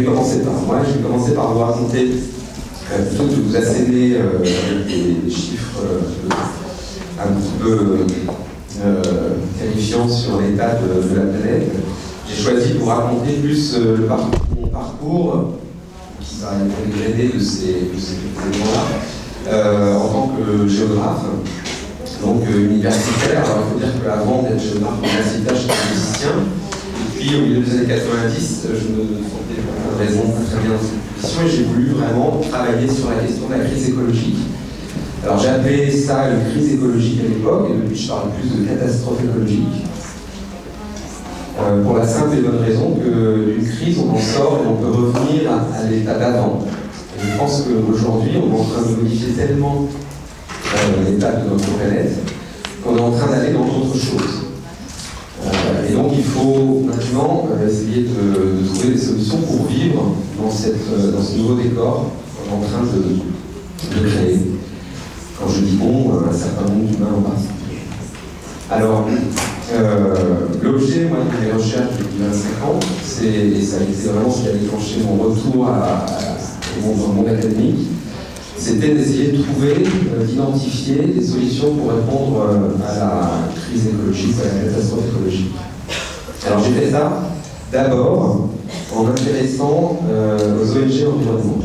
vais commencer par moi. Je vais commencer par vous raconter, plutôt que de vous asséner avec des chiffres un petit peu qualifiants sur l'état de la planète. J'ai choisi de vous raconter plus mon parcours, qui va être dégradé de ces éléments-là, en tant que géographe. Donc universitaire, alors il faut dire qu'avant d'être géographe universitaire, j'étais musicien. Et puis au milieu des années 90, je me sentais pour plein de raisons pas très bien dans cette position et j'ai voulu vraiment travailler sur la question de la crise écologique. Alors j'ai appelé ça une crise écologique à l'époque, et depuis je parle plus de catastrophe écologique. Pour la simple et bonne raison qu'une crise, on en sort et on peut revenir à l'état d'avant. Et je pense qu'aujourd'hui, on est en train de modifier tellement l'état de notre planète, qu'on est en train d'aller dans d'autres choses. Et donc il faut maintenant essayer de trouver des solutions pour vivre dans ce nouveau décor qu'on est en train de créer. Quand je dis un certain nombre d'humains en particulier. Alors, l'objet de mes recherches depuis 25 ans, et ça a été vraiment ce qui a déclenché mon retour au monde académique, c'était d'essayer de trouver, d'identifier des solutions pour répondre à la crise écologique, à la catastrophe écologique. Alors j'ai fait ça d'abord en m'intéressant aux ONG environnement.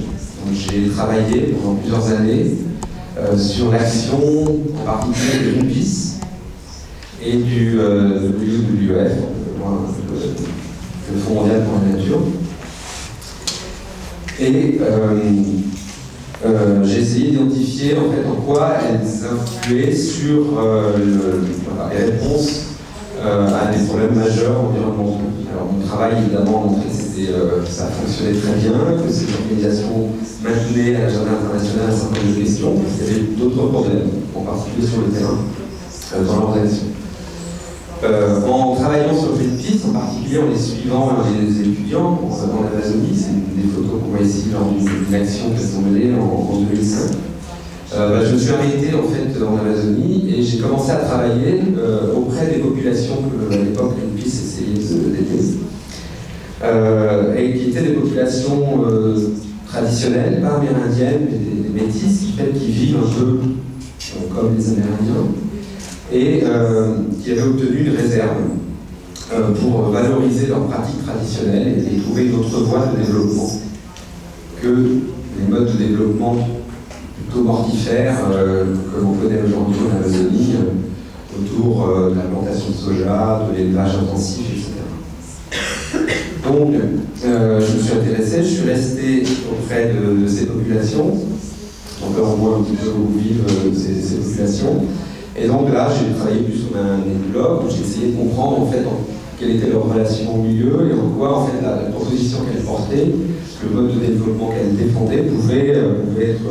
J'ai travaillé pendant plusieurs années sur l'action en particulier de Greenpeace et du WWF, le Fonds mondial pour la nature. Et j'ai essayé d'identifier en fait en quoi elles influaient sur les réponses à des problèmes majeurs environnementaux. Alors mon travail évidemment montré que ça fonctionnait très bien, que ces organisations maintenaient à l'agenda international un certain nombre de questions, qu'il y avait d'autres problèmes, en particulier sur le terrain, dans l'organisation. En travaillant sur Greenpeace, en particulier en les suivant les étudiants en Amazonie, c'est des photos qu'on voit ici lors d'une action qu'elles ont menée en 2005. Je me suis arrêté en fait en Amazonie et j'ai commencé à travailler auprès des populations que à l'époque Greenpeace essayait d'aider, et qui étaient des populations traditionnelles, pas amérindiennes, mais des métisses qui vivent un peu comme les Amérindiens, et qui avaient obtenu une réserve pour valoriser leurs pratiques traditionnelles et trouver une autre voie de développement que les modes de développement plutôt mortifères que l'on connaît aujourd'hui en Amazonie, autour de la plantation de soja, de l'élevage intensif, etc. Donc, je me suis intéressé, je suis resté auprès de ces populations, donc là on voit un petit peu où vivent ces populations. Et donc là, j'ai travaillé plus sur un blog où j'ai essayé de comprendre en fait quelle était leur relation au milieu et en quoi en fait la proposition qu'elle portait, le mode de développement qu'elle défendait pouvait être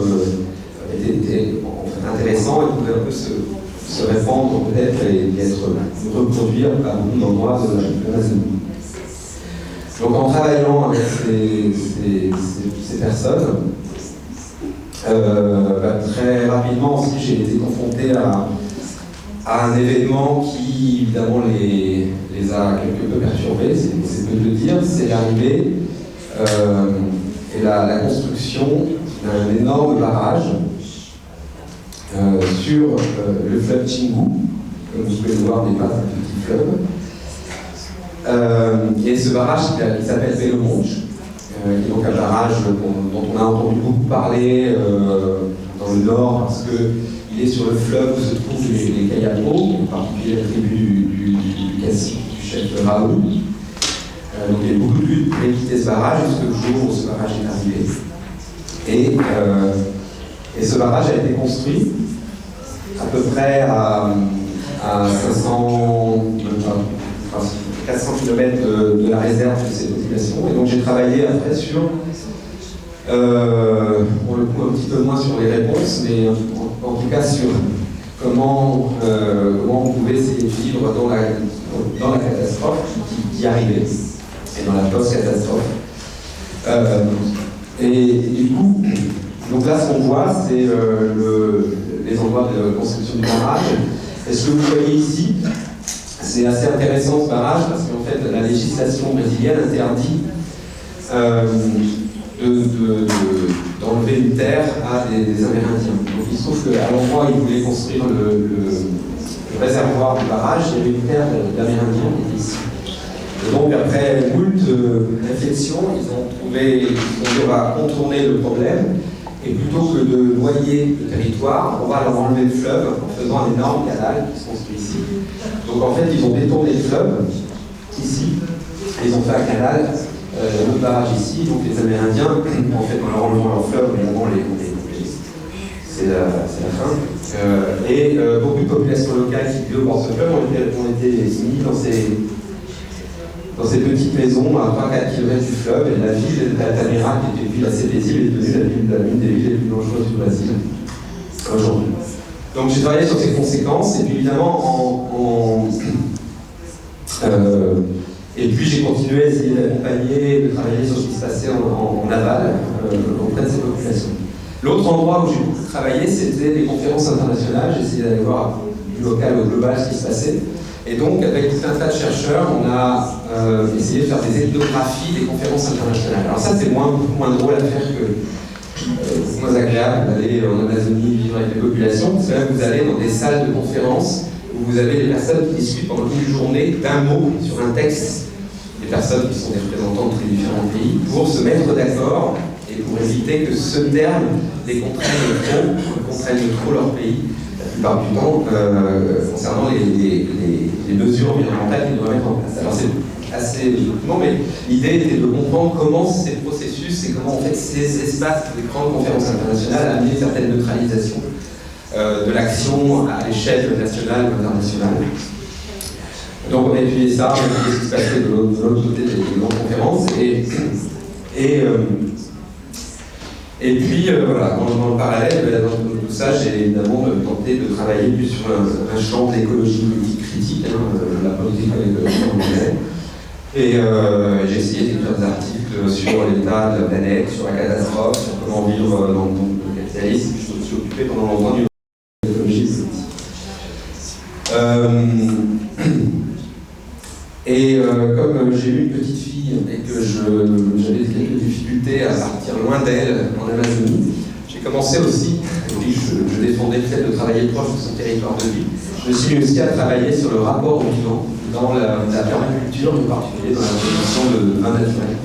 en fait intéressant et pouvait un peu se répandre peut-être et être reproduit à beaucoup d'endroits de l'Amazonie. Donc en travaillant avec ces personnes, très rapidement aussi j'ai été confronté à un événement qui évidemment les a quelque peu perturbés, c'est peu de le dire, c'est l'arrivée et la construction d'un énorme barrage sur le fleuve Xingu, comme vous pouvez le voir, n'est pas un petit fleuve. Et ce barrage qui s'appelle Belo Monte, qui est donc un barrage dont on a entendu beaucoup parler dans le nord, parce qu'il est sur le fleuve où se trouvent les Kayapos, en particulier la tribu du cacique, du chef Raoul. Donc il y a beaucoup de luttes pour éviter ce barrage jusqu'au jour où ce barrage est arrivé. Et ce barrage a été construit à peu près à 400 km de la réserve de ces populations. Et donc j'ai travaillé après sur, pour le coup un petit peu moins sur les réponses, mais en tout cas sur comment on pouvait essayer de vivre dans la catastrophe qui arrivait, et dans la post-catastrophe. Et du coup, donc là ce qu'on voit, c'est les endroits de construction du barrage. Et ce que vous voyez ici, c'est assez intéressant ce barrage parce qu'en fait la législation brésilienne interdit d'enlever une terre à des Amérindiens. Donc il se trouve qu'à l'endroit où ils voulaient construire le réservoir du barrage, il y avait une terre d'Amérindiens qui était ici. Et donc après moult réflexions, ils ont dit on va contourner le problème, et plutôt que de noyer le territoire, on va leur enlever le fleuve en faisant un énorme canal qui se construit ici. Donc en fait, ils ont détourné le fleuve ici, et ils ont fait un canal, le barrage ici, donc les Amérindiens, en fait, en leur enlevant leur fleuve, évidemment, c'est la fin. Et beaucoup de populations locales qui vivent au bord de ce fleuve ont été mis dans ces petites maisons à 3-4 km du fleuve, et la ville d'Altamira, qui était une ville assez paisible, est devenue l'une des villes les plus dangereuses du Brésil aujourd'hui. Donc j'ai travaillé sur ces conséquences, et puis évidemment et puis j'ai continué à essayer d'accompagner, de travailler sur ce qui se passait en aval auprès de ces populations. L'autre endroit où j'ai beaucoup travaillé, c'était les conférences internationales. J'ai essayé d'aller voir du local au global ce qui se passait. Et donc, avec tout un tas de chercheurs, on a essayé de faire des ethnographies des conférences internationales. Alors ça, c'est beaucoup moins drôle à faire que moins agréable d'aller en Amazonie vivre avec les populations, parce que là, vous allez dans des salles de conférences où vous avez des personnes qui discutent pendant une journée d'un mot sur un texte, des personnes qui sont des représentants de très différents pays, pour se mettre d'accord et pour éviter que ce terme les contraigne trop leur pays, la plupart du temps, concernant les mesures environnementales qu'ils doivent mettre en place. Alors c'est assez non, mais l'idée était de comprendre comment ces processus et comment en fait ces espaces des grandes conférences internationales amenaient certaines neutralisations de l'action à l'échelle nationale ou internationale. Donc on a étudié ça, on a étudié ce qui se passait de l'autre côté des grandes conférences, et puis voilà, dans le parallèle, dans tout ça, j'ai évidemment tenté de travailler plus sur un champ de l'écologie politique critique, la politique écologique en anglais. Et j'ai essayé d'écrire des articles sur l'état de la planète, sur la catastrophe, sur comment vivre dans le monde capitaliste. Je me suis occupé pendant longtemps d'une écologie politique. Et comme j'ai eu une petite fille et que j'avais quelques difficultés à partir loin d'elle en Amazonie, j'ai commencé aussi, et puis je défendais le fait de travailler proche de son territoire de vie, je me suis mis aussi à travailler sur le rapport au vivant dans la permaculture, en particulier dans la production de vin naturel.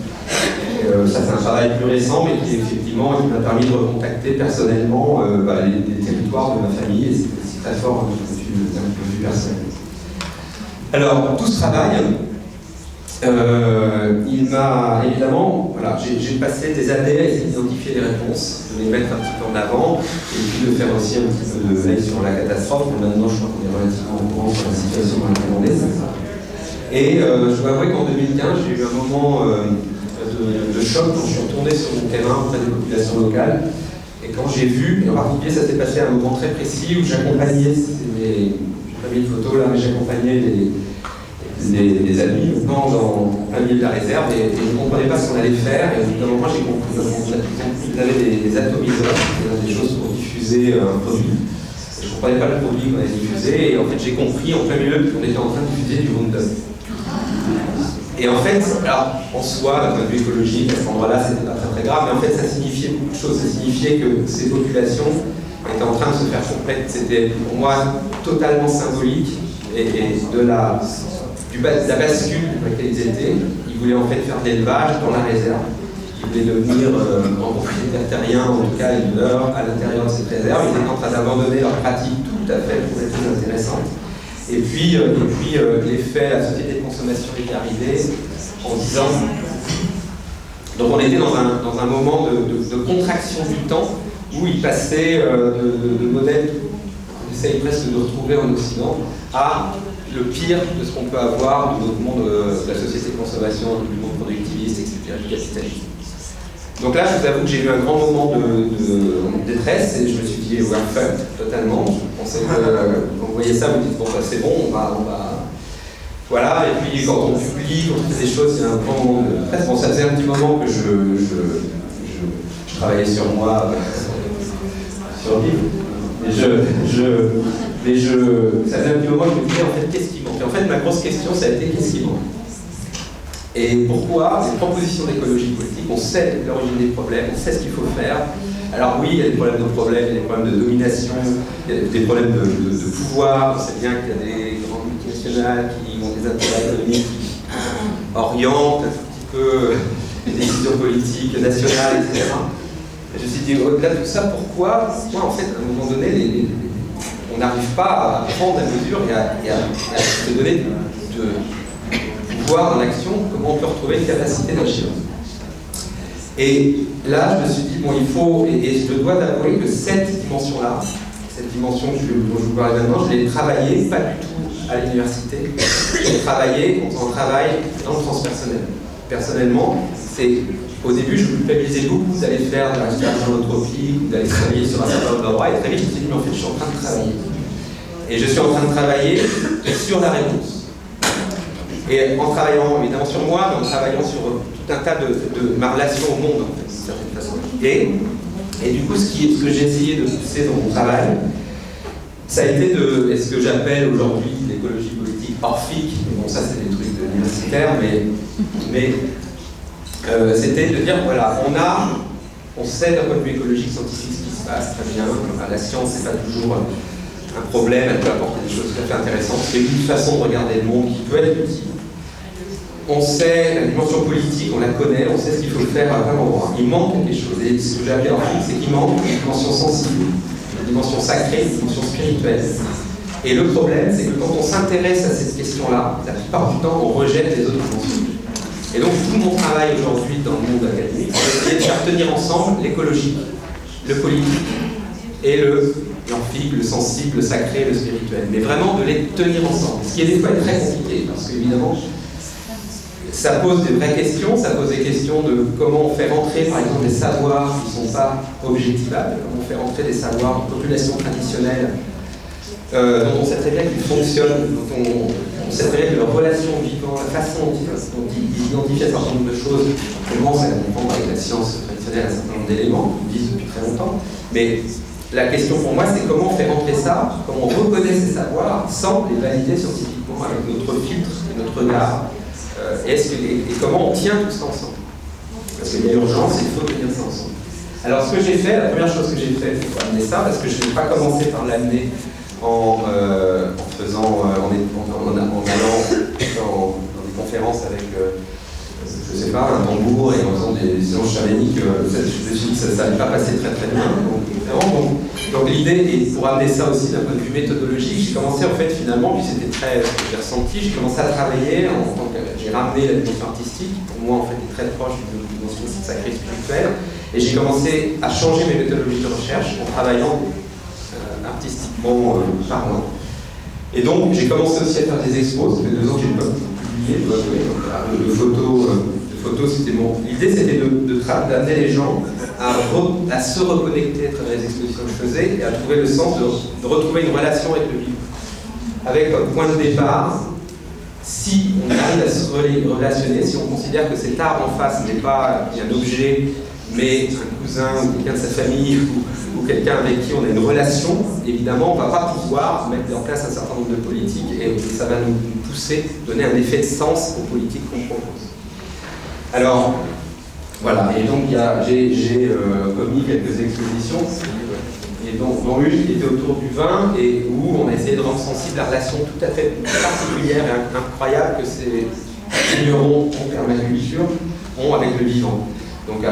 Ça c'est un travail plus récent, mais qui effectivement qui m'a permis de recontacter personnellement les territoires de ma famille, et c'est très fort d'un point de vue personnel. Alors, tout ce travail, il m'a évidemment, voilà, j'ai passé des années à essayer d'identifier des réponses, de les mettre un petit peu en avant, et puis de faire aussi un petit peu de veille sur la catastrophe. Maintenant, je crois qu'on est relativement au courant sur la situation dans laquelle on est. Et je dois avouer qu'en 2015, j'ai eu un moment de choc quand je suis retourné sur mon terrain auprès des populations locales. Et quand j'ai vu, et en particulier, ça s'est passé à un moment très précis où j'accompagnais pas mis de photos là, mais j'accompagnais des amis dans plein milieu de la réserve, et je ne comprenais pas ce qu'on allait faire. Et au bout d'un moment, j'ai compris qu'ils avaient des atomiseurs, des choses pour diffuser un produit. Je ne comprenais pas le produit qu'on allait diffuser, et en fait, j'ai compris en plein milieu qu'on était en train de diffuser du Roundup. Et en fait, alors, en soi, d'un point de vue écologique, à cet endroit-là, c'était pas très grave, mais en fait, ça signifiait beaucoup de choses. Ça signifiait que ces populations étaient en train de se faire complète. C'était pour moi totalement symbolique de la bascule dans laquelle ils étaient. Ils voulaient en fait faire de l'élevage dans la réserve. Ils voulaient devenir en propriétaires terriens, en tout cas éleveurs à l'intérieur de cette réserve. Ils étaient en train d'abandonner leurs pratiques tout à fait très intéressantes. Et puis l'effet, la société de consommation est arrivée en disant. Donc on était dans un moment de contraction du temps où il passait de modèles qu'on essaye presque de retrouver en Occident à le pire de ce qu'on peut avoir de notre monde, de la société de consommation, du monde productiviste, etc., du capitalisme. Donc là, je vous avoue que j'ai eu un grand moment de détresse et je me suis dit, we're fucked, totalement. Je pensais que quand vous voyez ça, vous dites, bon, bah, c'est bon, on va. Voilà, et puis quand on publie, quand on fait des choses, il y a un grand moment de détresse. Bon, ça faisait un petit moment que je travaillais sur moi, survivre. Mais ça faisait un petit moment que je me disais, en fait, qu'est-ce qui manque? Et en fait, ma grosse question, ça a été, qu'est-ce qui manque? Et pourquoi? Les propositions d'écologie politique, on sait l'origine des problèmes, on sait ce qu'il faut faire. Alors oui, il y a des problèmes de problèmes, il y a des problèmes de domination, il y a des problèmes de pouvoir. On sait bien qu'il y a des grandes multinationales qui ont des intérêts économiques qui orientent un petit peu les décisions politiques nationales, etc. Et je me suis dit, au-delà de tout ça, pourquoi en fait, à un moment donné, on n'arrive pas à prendre la mesure et à se donner de pouvoir dans l'action, comment on peut retrouver une capacité d'agir. Et là, je me suis dit, bon, il faut, et je dois avouer que cette dimension-là, cette dimension dont je vous parle maintenant, je l'ai travaillée pas du tout à l'université, je l'ai travaillée en travail dans le transpersonnel. Personnellement, au début, je me culpabilisais beaucoup d'aller faire de la recherche anthropique, d'aller travailler sur un certain nombre d'endroits, et très vite, je me suis dit, mais en fait, je suis en train de travailler. Et je suis en train de travailler sur la réponse. Et en travaillant évidemment sur moi, mais en travaillant sur tout un tas de ma relation au monde, en fait, d'une certaine façon. Et du coup, ce que j'ai essayé de pousser dans mon travail, ça a été ce que j'appelle aujourd'hui l'écologie politique orphique. Bon, ça, c'est des trucs universitaires, mais c'était de dire, voilà, on sait d'un point de vue écologique, scientifique, ce qui se passe très bien. La science, c'est pas toujours un problème, elle peut apporter des choses tout à fait intéressantes. C'est une façon de regarder le monde qui peut être utile. On sait la dimension politique, on la connaît, on sait ce qu'il faut faire à un endroit. Il manque quelque chose. Et ce que j'ai appelé orphique, c'est qu'il manque une dimension sensible, une dimension sacrée, une dimension spirituelle. Et le problème, c'est que quand on s'intéresse à cette question-là, la plupart du temps, on rejette les autres dimensions. Et donc, tout mon travail aujourd'hui dans le monde académique, c'est d'essayer de faire tenir ensemble l'écologie, le politique et l'orphique, le sensible, le sacré, le spirituel. Mais vraiment de les tenir ensemble. Ce qui est des fois très compliqué, parce qu'évidemment, ça pose des vraies questions, ça pose des questions de comment on fait rentrer, par exemple, des savoirs qui ne sont pas objectivables, comment on fait rentrer des savoirs de populations traditionnelles dont on sait très bien qu'ils fonctionnent, dont on sait très bien que leur relation au vivant, la façon dont ils identifient un certain nombre de choses, on commence à comprendre avec la science traditionnelle un certain nombre d'éléments, ils disent depuis très longtemps, mais la question pour moi, c'est comment on fait rentrer ça, comment on reconnaît ces savoirs sans les valider scientifiquement avec notre filtre et notre regard. Et comment on tient tout ça ensemble? Parce qu'il y a urgence et il faut tenir ça ensemble. Alors ce que j'ai fait, la première chose que j'ai fait, c'est pour amener ça, parce que je n'ai pas commencé par l'amener en allant dans des conférences avec, je sais pas, un tambour et en faisant des séances chamaniques, je me suis dit que ça n'allait pas passer très très bien. Donc l'idée, et pour amener ça aussi d'un point de vue méthodologique, j'ai commencé en fait finalement, puis c'était très, ce que j'ai ressenti, j'ai commencé à travailler en tant que, j'ai ramené la dimension artistique, qui pour moi en fait est très proche d'une dimension sacrée spirituelle, et j'ai commencé à changer mes méthodologies de recherche en travaillant artistiquement parlant. Et donc j'ai commencé aussi à faire des expos, ça fait 2 ans que j'ai pas publié, de photos, c'était l'idée c'était d'amener les gens à se reconnecter à travers les expositions que je faisais et à trouver le sens de retrouver une relation avec le vivant. Avec comme point de départ, si on arrive à se relationner, si on considère que cet arbre en face n'est pas un objet, mais un cousin ou quelqu'un de sa famille ou quelqu'un avec qui on a une relation, évidemment, on ne va pas pouvoir mettre en place un certain nombre de politiques et ça va nous pousser, donner un effet de sens aux politiques qu'on propose. Alors, voilà, et donc j'ai commis quelques expositions, et dont une qui était autour du vin, et où on a essayé de rendre sensible la relation tout à fait particulière et incroyable que ces vignerons en permaculture ont avec le vivant. Donc,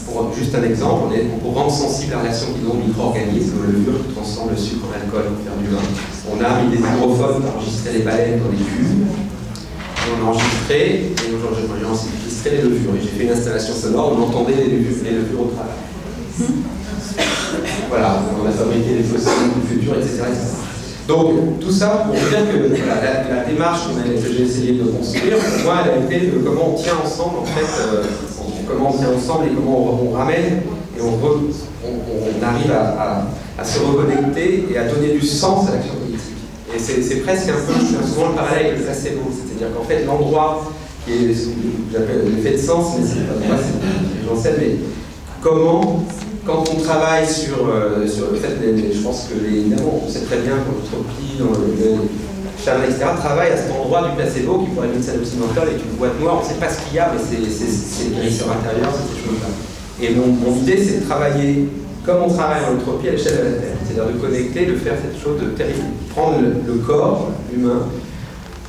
pour juste un exemple, pour rendre sensible la relation qu'ils ont aux micro-organismes, le levure qui transforme le sucre en alcool pour faire du vin. On a mis des hydrophones pour enregistrer les baleines dans les cuves. On a enregistré, et aujourd'hui j'ai enregistré les levures. Et j'ai fait une installation sonore où on entendait les levures au travail. Voilà, on a fabriqué des fossiles du futur, etc., etc. Donc, tout ça pour dire que voilà, la démarche que j'ai essayé de construire, pour moi, elle a été de comment on tient ensemble, en fait, comment on tient ensemble et comment on ramène et on arrive à se reconnecter et à donner du sens à l'action politique. Et c'est presque un peu, je fais souvent le parallèle avec le placebo, c'est-à-dire qu'en fait, l'endroit qui est ce que j'appelle l'effet de sens, mais c'est pas moi, j'en sais, mais comment, quand on travaille sur le fait, je pense que évidemment, on sait très bien qu'en utopie, chamans, etc., travaillent à cet endroit du placebo qui pourrait être une salle est une boîte noire, on ne sait pas ce qu'il y a, mais c'est le guérisseur intérieur, c'est ces choses-là. Et mon idée, c'est de travailler comme on travaille en entropie à l'échelle de la Terre, c'est-à-dire de connecter, de faire cette chose de terrible, prendre le corps humain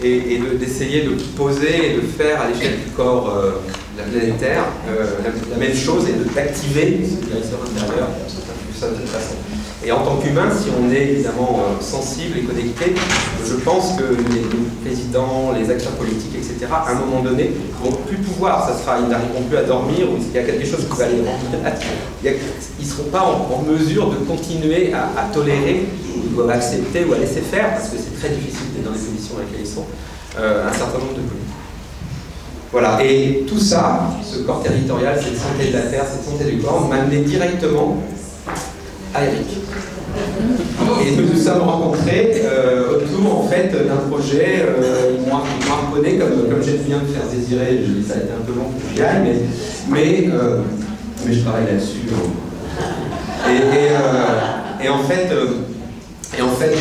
et d'essayer de poser et de faire à l'échelle du corps de la planète Terre la même chose et d'activer ce guérisseur intérieur de cette façon. Et en tant qu'humain, si on est évidemment sensible et connecté, je pense que les présidents, les acteurs politiques, etc., à un moment donné, vont plus pouvoir, ils n'arriveront plus à dormir, ou il y a quelque chose qui va les rendre malades. Ils ne seront pas en mesure de continuer à tolérer, ou à accepter, ou à laisser faire, parce que c'est très difficile d'être dans les conditions dans lesquelles ils sont, un certain nombre de politiques. Voilà, et tout ça, ce corps territorial, cette santé de la Terre, cette santé du corps, m'a amené directement à Eric. Et nous nous sommes rencontrés autour en fait d'un projet, ils m'ont harponné comme j'aime bien me faire désirer, ça a été un peu long pour que j'y aille, mais je travaille là-dessus. Et en fait,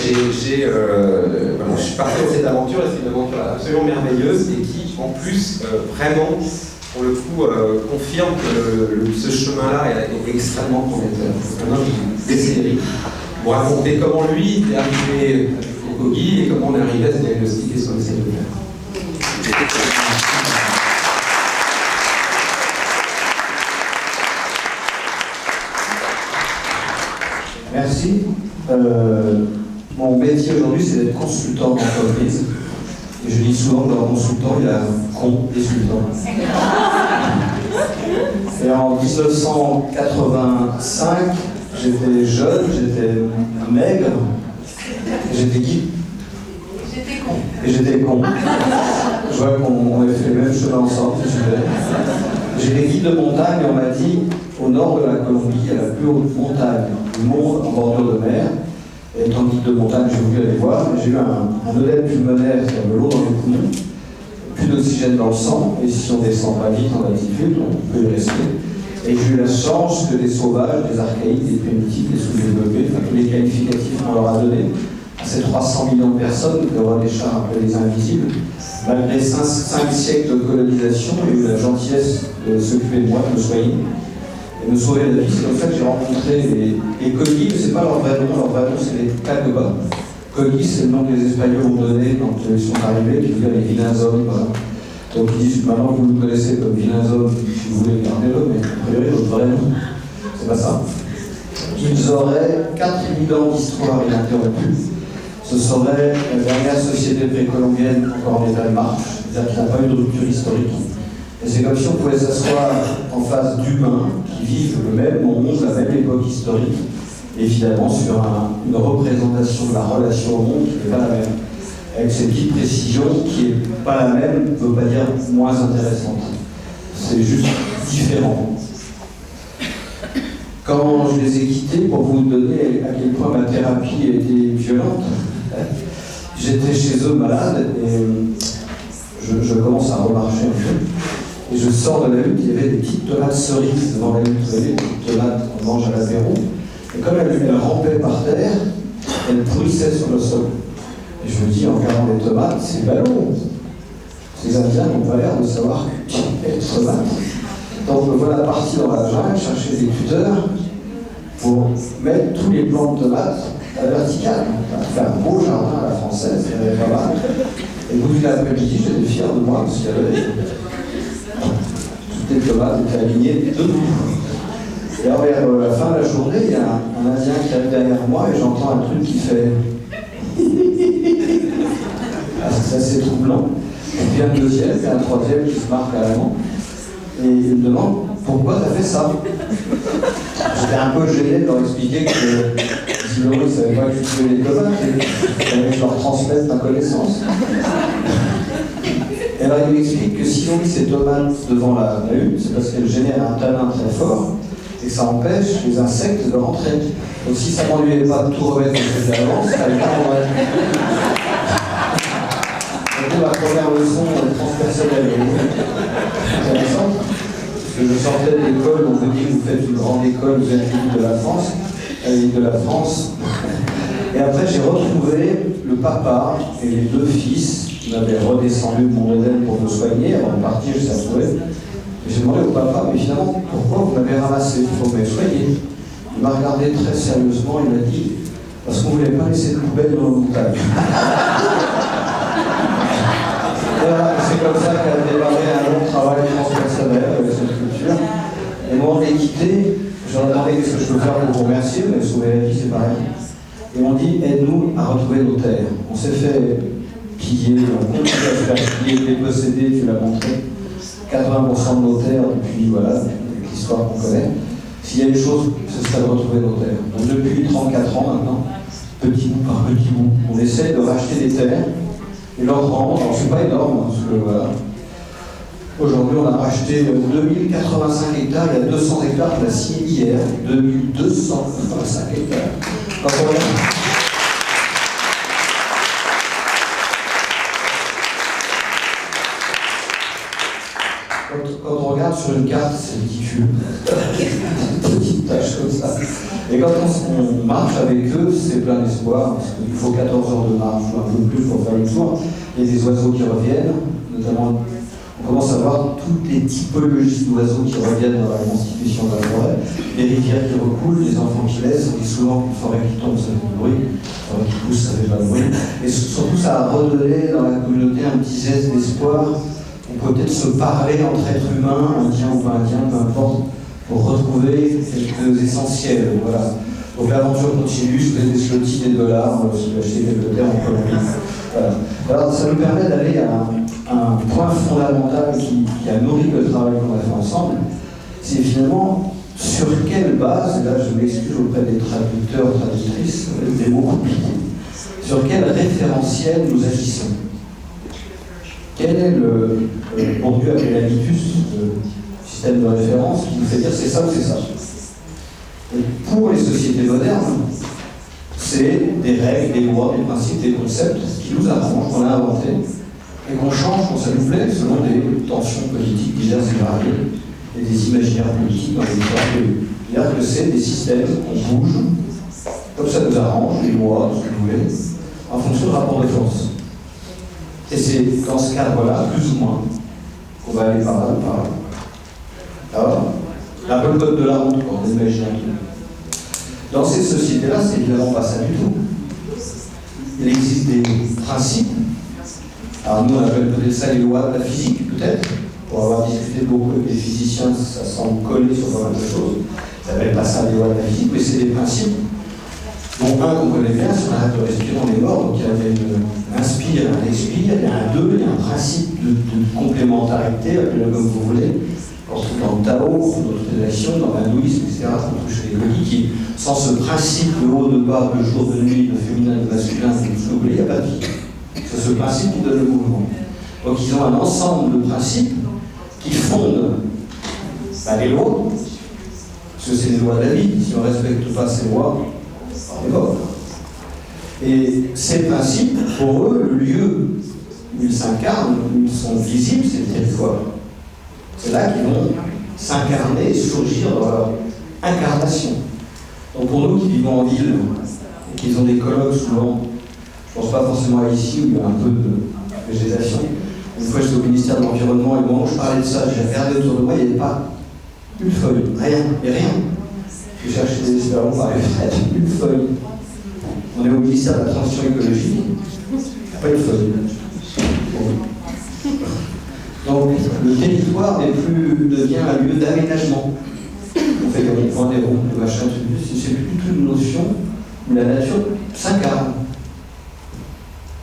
je suis parti dans cette aventure, et c'est une aventure absolument merveilleuse et qui, en plus, vraiment, pour le coup, confirme que ce chemin-là est extrêmement prometteur. Maintenant, je vais laisser Eric vous raconter comment lui est arrivé au Kogi et comment on est arrivé à se diagnostiquer sur le cellulaire. Merci. Mon métier aujourd'hui, c'est d'être consultant d'entreprise. Et je dis souvent que dans consultant, il y a un consultant. Et en 1985, j'étais jeune, j'étais maigre, et j'étais guide. Et j'étais con. Je vois qu'on avait fait le même chemin ensemble, c'est super. J'étais guide de montagne et on m'a dit, au nord de la Colombie, il y a la plus haute montagne du monde en bordure de mer. Et étant guide de montagne, j'ai voulu aller voir. J'ai eu un œdème pulmonaire, c'est-à-dire de l'eau dans les poumons, plus d'oxygène dans le sang, et si on descend pas vite en altitude, on peut y rester. Et j'ai eu la chance que des sauvages, des archaïques, des primitives, des sous-développés, enfin tous les qualificatifs qu'on leur a donnés, à ces 300 millions de personnes, que René Char appelait les invisibles, malgré 5 siècles de colonisation, j'ai eu la gentillesse de s'occuper de moi, de me soigner, et me sauver la vie. C'est comme ça que j'ai rencontré les Kogi, mais c'est pas leur vrai nom c'est les Kagoba. Kogi, c'est le nom que les Espagnols ont donné quand ils sont arrivés, qui veut dire les vilains hommes. Voilà. Donc ils disent, maintenant vous nous connaissez comme vilains hommes, si vous voulez garder-le, mais a priori votre vrai nom, c'est pas ça. Ils auraient 4000 ans d'histoire ininterrompue. Ce serait la dernière société précolombienne encore en état de marche, c'est-à-dire qu'il n'y a pas eu de rupture historique. Et c'est comme si on pouvait s'asseoir en face d'humains qui vivent le même monde, la même époque historique, évidemment sur une représentation de la relation au monde qui n'est pas la même. Avec cette petite précision qui n'est pas la même, ne veut pas dire moins intéressante. C'est juste différent. Quand je les ai quittés, pour vous donner à quel point ma thérapie a été violente, j'étais chez eux malade et je commence à remarcher un peu. Et je sors de la hutte, il y avait des petites tomates cerises devant la hutte. Vous savez, des petites tomates qu'on mange à l'apéro. Et comme elles rampaient par terre, elles pourrissaient sur le sol. Et je me dis, en regardant les tomates, c'est ballot. Ces Indiens n'ont pas l'air de savoir cultiver les tomates. Donc me voilà parti dans la jungle, chercher des tuteurs pour mettre tous les plants de tomates à la verticale. On va faire un beau jardin à la française, il y avait pas mal. Et au bout d'une après-midi, j'étais fier de moi, parce qu'il y avait toutes les tomates étaient alignées debout. Et alors, vers la fin de la journée, il y a un Indien qui arrive derrière moi et j'entends un truc qui fait ah, c'est assez troublant. Et puis un deuxième, puis un troisième qui se marque à la main. Et il me demande pourquoi tu as fait ça. J'étais un peu gêné de leur expliquer que sinon ils ne savaient pas cultiver les tomates et qu'il fallait que je leur transmette ma connaissance. Et alors il m'explique que si on met ces tomates devant la hutte, c'est parce qu'elles génèrent un tanin très fort et ça empêche les insectes de rentrer. Donc si ça ne m'ennuyait pas de tout remettre comme c'était avant, ça allait pas en vrai. Donc ma première leçon transpersonnelle est intéressante, parce que je sortais de l'école, on me dit que vous faites une grande école, vous êtes l'île de la France, et après j'ai retrouvé le papa et les 2 fils m'avaient redescendu de mon Éden pour me soigner. Avant de partir, je s'avouais. J'ai demandé au papa, mais finalement, pourquoi vous m'avez ramassé? Il faut me soigner. Il m'a regardé très sérieusement, il m'a dit, parce qu'on ne voulait pas laisser de poubelle dans la montagne. Voilà, c'est comme ça qu'a démarré un long travail transpersonnel avec cette culture. Et moi, on m'a quitté, je leur ai demandé qu'est-ce que je peux faire pour vous remercier, mais sauver la vie, c'est pareil. Et on dit, aide-nous à retrouver nos terres. On s'est fait piller, on continue à se faire piller, déposséder, tu l'as montré. 80% de nos terres depuis, voilà, avec l'histoire qu'on connaît. S'il y a une chose, ce serait de retrouver nos terres. Donc depuis 34 ans maintenant, petit bout par petit bout, on essaie de racheter des terres et leur rendre. Alors c'est pas énorme, parce que voilà. Aujourd'hui, on a racheté 2085 hectares, il y a 200 hectares qu'on a signé hier, 2285 hectares. Quand on regarde sur une carte, c'est ridicule. Une petite tâche comme ça. Et quand on marche avec eux, c'est plein d'espoir, parce qu'il faut 14 heures de marche, ou un peu plus pour faire le tour. Il y a des oiseaux qui reviennent, notamment, on commence à voir toutes les typologies d'oiseaux qui reviennent dans la constitution de la forêt, les rivières qui recoulent, les enfants qui laissent, on dit souvent qu'une forêt qui tombe, ça fait du bruit, une forêt qui pousse, ça fait pas de bruit. Et surtout, ça a redonné dans la communauté un petit geste d'espoir. On peut peut-être se parler entre êtres humains, indiens ou pas indiens, peu importe, pour retrouver quelques essentiels. Voilà. Donc l'aventure continue, je fais des slotties, des dollars, si vous achetez quelques terres en Colombie. Voilà. Alors ça nous permet d'aller à un point fondamental qui a nourri le travail qu'on a fait ensemble. C'est finalement sur quelle base, et là je m'excuse auprès des traducteurs, traductrices, des mots compliqués, sur quel référentiel nous agissons. Quel est le Bourdieu appelé l'habitus, le système de référence, qui nous fait dire c'est ça ou c'est ça. Et pour les sociétés modernes, c'est des règles, des lois, des principes, des concepts qui nous arrangent, qu'on a inventés, et qu'on change quand ça nous plaît, selon des tensions politiques diverses et variées, et des imaginaires politiques dans les histoires prévues. C'est-à-dire que c'est des systèmes qu'on bouge, comme ça nous arrange, les lois, ce que vous voulez, en fonction de rapport de force. Et c'est dans ce cadre-là, plus ou moins, qu'on va aller par là, par là. Alors, un peu le code de la route, on imagine un peu. Dans ces sociétés-là, c'est évidemment pas ça du tout. Il existe des principes. Alors nous, on appelle peut-être ça les lois de la physique, peut-être. Pour avoir discuté beaucoup avec des physiciens, ça semble coller sur pas mal de choses. Ils n'appellent pas ça les lois de la physique, mais c'est des principes. Bon, un qu'on connaît bien, si on arrête de respirer, on est mort. Donc il y a un inspire, un expire, il y a un deux, il y a un principe de complémentarité, appelez-le comme vous voulez. On trouve dans le Tao, dans d'autres traditions, dans l'hindouisme, etc., on touche les yogis qui, sans ce principe de haut, de bas, de jour, de nuit, de féminin, de masculin, de tout oublié, il n'y a pas de vie. C'est ce principe qui donne le mouvement. Donc ils ont un ensemble de principes qui fondent les lois, parce que c'est les lois de la vie. Si on ne respecte pas ces lois, on est mort. Et ces principes, pour eux, le lieu où ils s'incarnent, où ils sont visibles, c'est le territoire. C'est là qu'ils vont s'incarner et surgir dans leur incarnation. Donc pour nous qui vivons en ville, et qui ont des colloques souvent, je ne pense pas forcément à ici où il y a un peu de végétation. Une fois j'étais au ministère de l'Environnement et au moment où je parlais de ça, j'ai regardé autour de moi, il n'y avait pas une feuille, rien, et rien. Je cherchais des espérons par les fenêtres, une feuille. On est au ministère de la Transition écologique, il n'y a pas une feuille. Bon. Donc le territoire devient un lieu d'aménagement. On fait des ronds-points, des ronds, des machins, c'est plus du tout une notion où la nature s'incarne.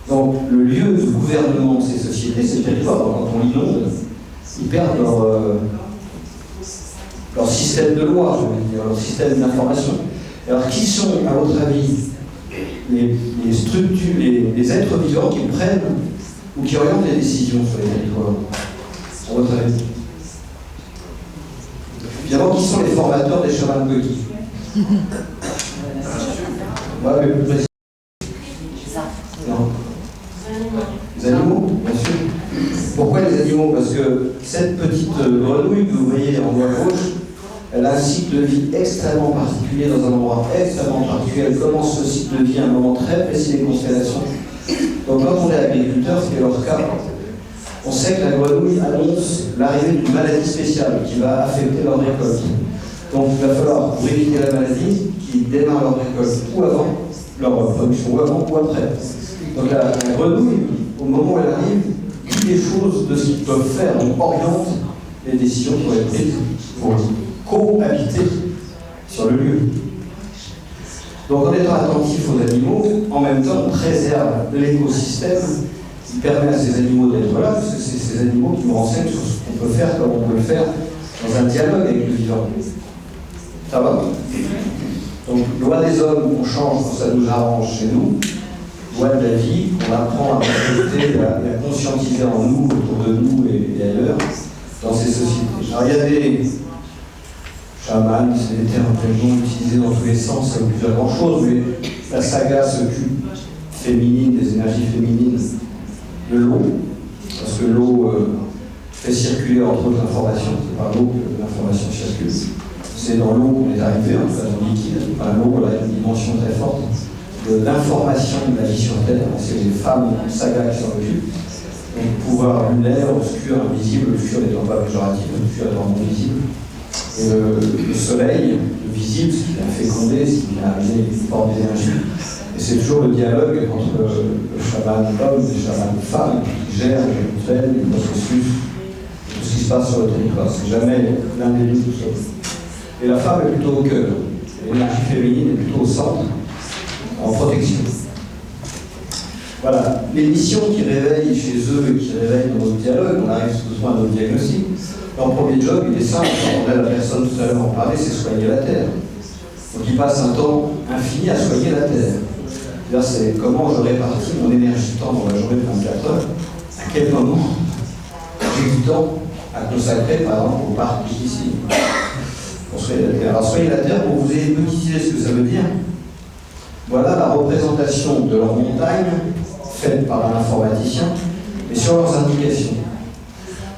Donc le lieu de gouvernement de ces sociétés, c'est le territoire. Donc, quand on l'inonde, ils perdent leur système de loi, je veux dire, leur système d'information. Alors qui sont, à votre avis, les structures, les êtres vivants qui prennent ou qui orientent les décisions sur les territoires, à votre avis? Évidemment, qui sont les formateurs des chemins de coquilles? Ouais, mais plus précis. Non. Les animaux, bien sûr. Pourquoi les animaux? Parce que cette petite grenouille que vous voyez en haut à gauche, elle a un cycle de vie extrêmement particulier dans un endroit extrêmement particulier. Elle commence ce cycle de vie à un moment très précis des constellations. Donc quand on est agriculteur, ce qui est leur cas, on sait que la grenouille annonce l'arrivée d'une maladie spéciale qui va affecter leur récolte. Donc il va falloir, pour éviter la maladie, qu'ils démarrent leur récolte ou avant leur production, ou avant ou après. Donc la grenouille, au moment où elle arrive, dit des choses de ce qu'ils peuvent faire, on oriente les décisions qui vont être prises pour cohabiter sur le lieu. Donc en étant attentif aux animaux, en même temps on préserve l'écosystème qui permet à ces animaux d'être là, parce que c'est ces animaux qui nous renseignent sur ce qu'on peut faire, comme on peut le faire dans un dialogue avec le vivant. Ça va? Donc loi des hommes, on change quand ça nous arrange chez nous. Loi de la vie, on apprend à respecter et à conscientiser en nous, autour de nous et ailleurs, dans ces sociétés. Alors il y a des chamans, c'est des termes tellement utilisés dans tous les sens, ça veut plus dire grand-chose, mais la saga s'occupe féminine, des énergies féminines, de l'eau, parce que l'eau fait circuler entre autres l'information, c'est par l'eau que l'information circule. C'est dans l'eau qu'on est arrivé, en tout cas dans le liquide. Enfin, l'eau a une dimension très forte de l'information de la vie sur Terre. C'est les femmes saga qui s'en occupent. Donc, pouvoir lunaire, obscur, invisible, obscur n'étant pas péjoratif, obscur étant non visible. Et le soleil, le visible, ce qui vient féconder, ce qui vient amener une forme d'énergie. Et c'est toujours le dialogue entre le chaman homme et le chaman femme qui gère les rituels, les processus, tout ce qui se passe sur le territoire. C'est jamais l'un des deux tout seul. Et la femme est plutôt au cœur. L'énergie féminine est plutôt au centre, en protection. Voilà. Les missions qui réveillent chez eux et qui réveillent dans notre dialogue, on arrive tout doucement à notre diagnostic. Leur premier job, il est simple. On a la personne tout à l'heure en parlait, c'est soigner la terre. Donc ils passent un temps infini à soigner la terre. C'est comment je répartis mon énergie temps dans la journée de 24 heures, à quel moment j'ai du temps à consacrer, par exemple, au parc ici. Pour soigner la terre. Alors soigner la terre, pour vous ayez une petite idée de ce que ça veut dire, voilà la représentation de leur montagne faite par un informaticien, et sur leurs indications.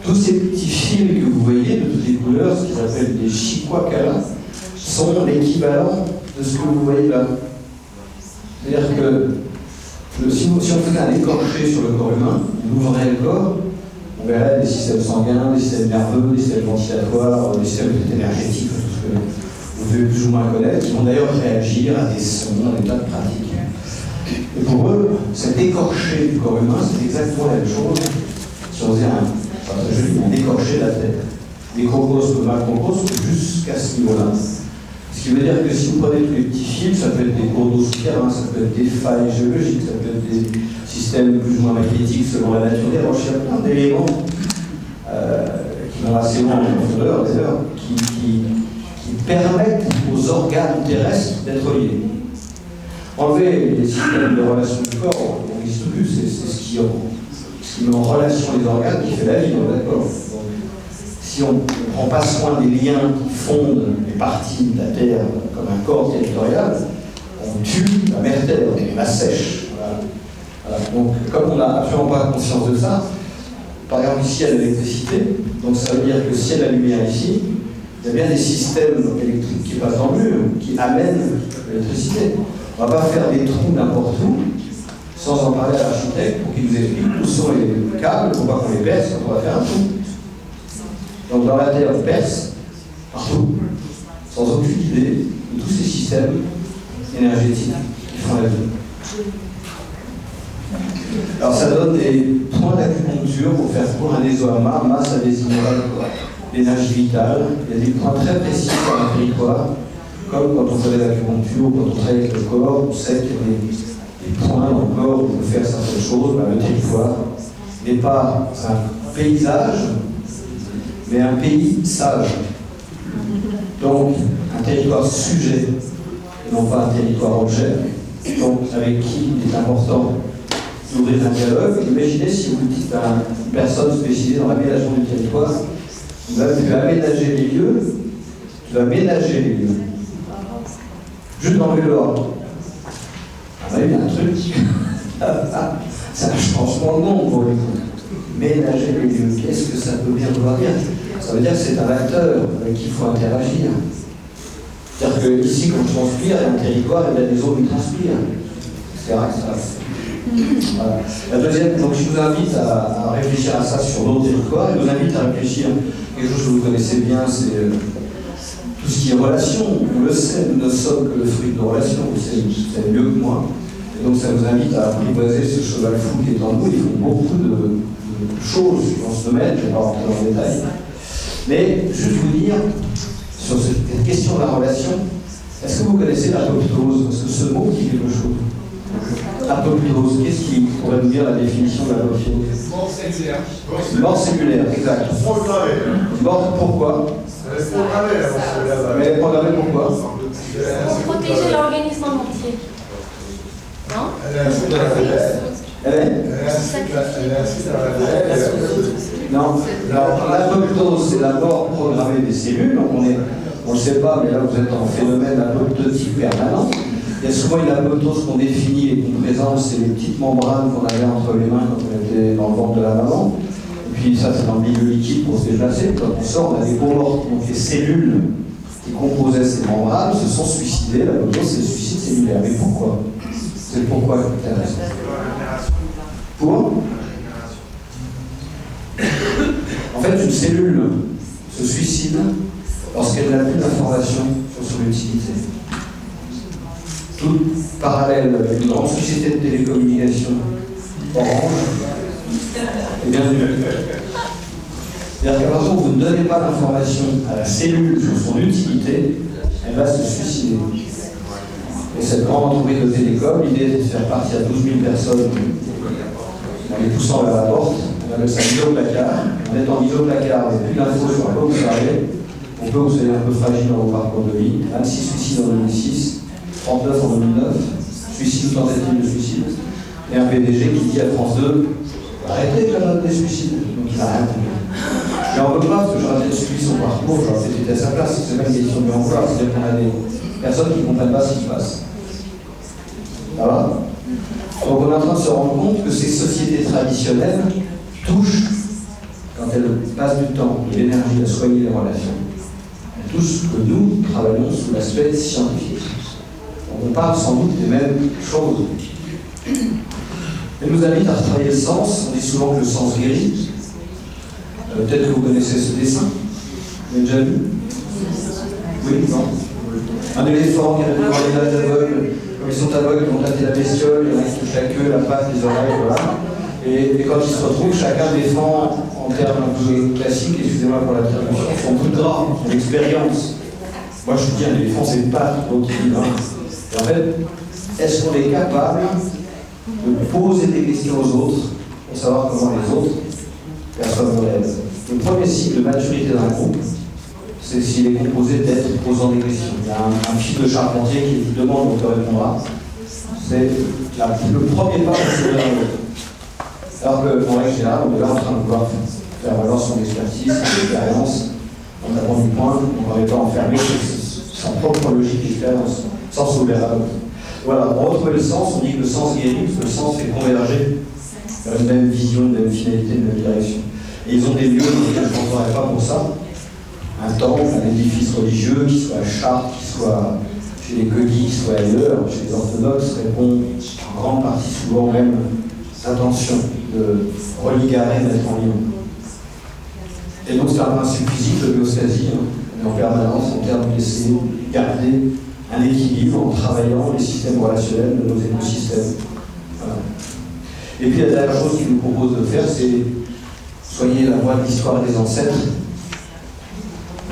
Tous ces petits fils que vous voyez de toutes les couleurs, ce qu'ils appellent des chihuahuas, sont l'équivalent de ce que vous voyez là. C'est-à-dire que si on faisait un écorché sur le corps humain, on ouvrait le corps, on verrait des systèmes sanguins, des systèmes nerveux, des systèmes ventilatoires, des systèmes énergétiques, tout ce que vous devez plus ou moins connaître, qui vont d'ailleurs réagir à des sons, à des tas de pratiques. Et pour eux, cet écorché du corps humain, c'est exactement la même chose si on faisait un écorché de la tête. Microcosme, macrocosme, jusqu'à ce niveau-là. Ce qui veut dire que si vous prenez tous les petits fils, ça peut être des cours d'eau souterrains, ça peut être des failles géologiques, ça peut être des systèmes plus ou moins magnétiques selon la nature des roches. Il y a plein d'éléments qui vont assez loin en profondeur, d'ailleurs, qui permettent aux organes terrestres d'être liés. Enlever les systèmes de relation du corps, on n'existe plus, c'est ce qui met en relation les organes qui fait la vie, d'accord. Si on ne prend pas soin des liens qui fondent les parties de la Terre comme un corps territorial, on tue la mère Terre, on la sèche. Voilà. Donc, comme on n'a absolument pas conscience de ça, par exemple ici il y a l'électricité, donc ça veut dire que s'il y a la lumière ici, il y a bien des systèmes électriques qui passent dans le mur, qui amènent l'électricité. On ne va pas faire des trous n'importe où, sans en parler à l'architecte pour qu'il nous explique où sont les câbles, pour pas qu'on les perce quand on va faire un trou. Donc dans la Terre, on perce partout, sans aucune idée de tous ces systèmes énergétiques qui font la vie. Alors ça donne des points d'acupuncture pour faire court un ésoama, masse à désigner l'énergie vitale. Il y a des points très précis sur un territoire, comme quand on fait l'acupuncture, quand on travaille avec le corps, on sait qu'il y a des points dans le corps où on peut faire certaines choses. Le territoire n'est pas un paysage, mais un pays sage. Donc, un territoire sujet, et non pas un territoire objet, donc avec qui il est important d'ouvrir un dialogue. Imaginez si vous dites à une personne spécialisée dans l'aménagement du territoire, tu vas aménager les lieux, tu vas ménager les lieux. Juste d'enlever l'ordre. Ah bah, il y a un truc, c'est un changement de monde pour lui. Ménager les lieux, qu'est-ce que ça peut bien vouloir dire? Ça veut dire que c'est un acteur avec qui il faut interagir. C'est-à-dire qu'ici, quand je transpire, il y a un territoire, il y a des zones qui transpirent, etc. Voilà. La deuxième, donc je vous invite à réfléchir à ça sur nos territoires. Je vous invite à réfléchir à quelque chose que vous connaissez bien, c'est tout ce qui est relation. On le sait, nous ne sommes que le fruit de nos relations, vous savez mieux que moi. Et donc ça vous invite à apprivoiser ce cheval fou qui est en nous. Il faut beaucoup de choses dans ce domaine, je ne vais pas rentrer dans le détail. Mais juste vous dire, sur cette question de la relation, est-ce que vous connaissez l'apoptose? Parce que ce mot dit quelque chose. Apoptose, qu'est-ce qui pourrait nous dire la définition de l'apoptose? Mort cellulaire. Mort cellulaire, exact. Mort pourquoi? Mais elle est programmée pourquoi? Pour protéger l'organisme en entier. Non? Non, alors l'apoptose, c'est la mort programmée des cellules, donc on ne le sait pas, mais là vous êtes en phénomène apoptotique permanent. Il y a souvent une apoptose qu'on définit et qu'on présente, c'est les petites membranes qu'on avait entre les mains quand on était dans le ventre de la maman. Et puis ça, c'est dans le milieu liquide pour se déplacer. Quand on sort, on a des peaux mortes, donc les cellules qui composaient ces membranes se sont suicidées. L'apoptose, c'est le suicide cellulaire. Mais pourquoi? C'est le pourquoi qui t'intéresse. Pour? En fait, une cellule se suicide lorsqu'elle n'a plus d'informations sur son utilité. Tout parallèle avec une grande société de télécommunications, Orange, est bienvenue. C'est-à-dire qu'à partir où vous ne donnez pas d'informations à la cellule sur son utilité, elle va se suicider. Et cette grande entreprise de télécom, l'idée est de faire partir 12 000 personnes en les poussant vers la porte. On appelle ça mise au placard. En étant mis au placard, avec plus d'infos sur quoi vous savez, on peut vous soyez un peu fragile dans vos parcours de vie. 26 suicides en 2006, 39 en 2009, suicide ou tentative de suicide. Et un PDG qui dit à France 2, arrêtez de la note des suicides. Donc il n'a rien compris. Mais on ne peut pas, parce que j'aurais peut-être suivi son parcours, j'aurais peut-être été à sa place, c'est pas une question de l'emploi, c'est-à-dire qu'on a des personnes qui ne comprennent pas ce qui se passe. Ça va? Donc on est en train de se rendre compte que ces sociétés traditionnelles touchent, quand elles passent du temps et de l'énergie à soigner les relations, elles touchent ce que nous travaillons sous l'aspect scientifique. Donc on parle sans doute des mêmes choses. Elle nous invite à retravailler le sens. On dit souvent que le sens guérit. Peut-être que vous connaissez ce dessin. Vous l'avez déjà vu? Oui, non. Un éléphant qui a devant les dates aveugles. Comme ils sont aveugles, ils vont tâter la bestiole, il y en a qui touchent la queue, la patte, les oreilles, voilà. Et quand ils se retrouvent, chacun défend, en termes un peu classiques, excusez-moi pour la traduction, son bout de drap, son expérience. Moi je vous dis, un éléphant c'est une patte, l'autre il dit non. Et en fait, est-ce qu'on est capable de poser des questions aux autres pour savoir comment les autres perçoivent nos rêves? Le premier signe de maturité d'un groupe, c'est s'il est composé d'êtres posant des questions. Il y a un film de Charpentier qui vous demande, on te répondra. C'est le premier pas pour se vers l'autre. Alors qu'en règle générale, on est là en train de vouloir faire valoir son expertise, son expérience, en tapant du poing, en n'étant enfermé sur sa propre logique d'expérience, sans s'ouvrir à l'autre. Voilà, on retrouve le sens, on dit que le sens guérit, parce que le sens fait converger vers une même vision, une même finalité, une même direction. Et ils ont des lieux dans lesquels je ne m'entendrai pas pour ça. Un temple, un édifice religieux, qui soit à Chartres, qui soit chez les Codis, qui soit ailleurs, chez les orthodoxes, répond en grande partie souvent même l'intention de religarer, mettre en lien. Et donc c'est un principe physique, l'homéostasie, en permanence en termes d'essayer de garder un équilibre en travaillant les systèmes relationnels de nos écosystèmes. Voilà. Et puis la dernière chose qu'il nous propose de faire, c'est soigner la voie de l'histoire des ancêtres.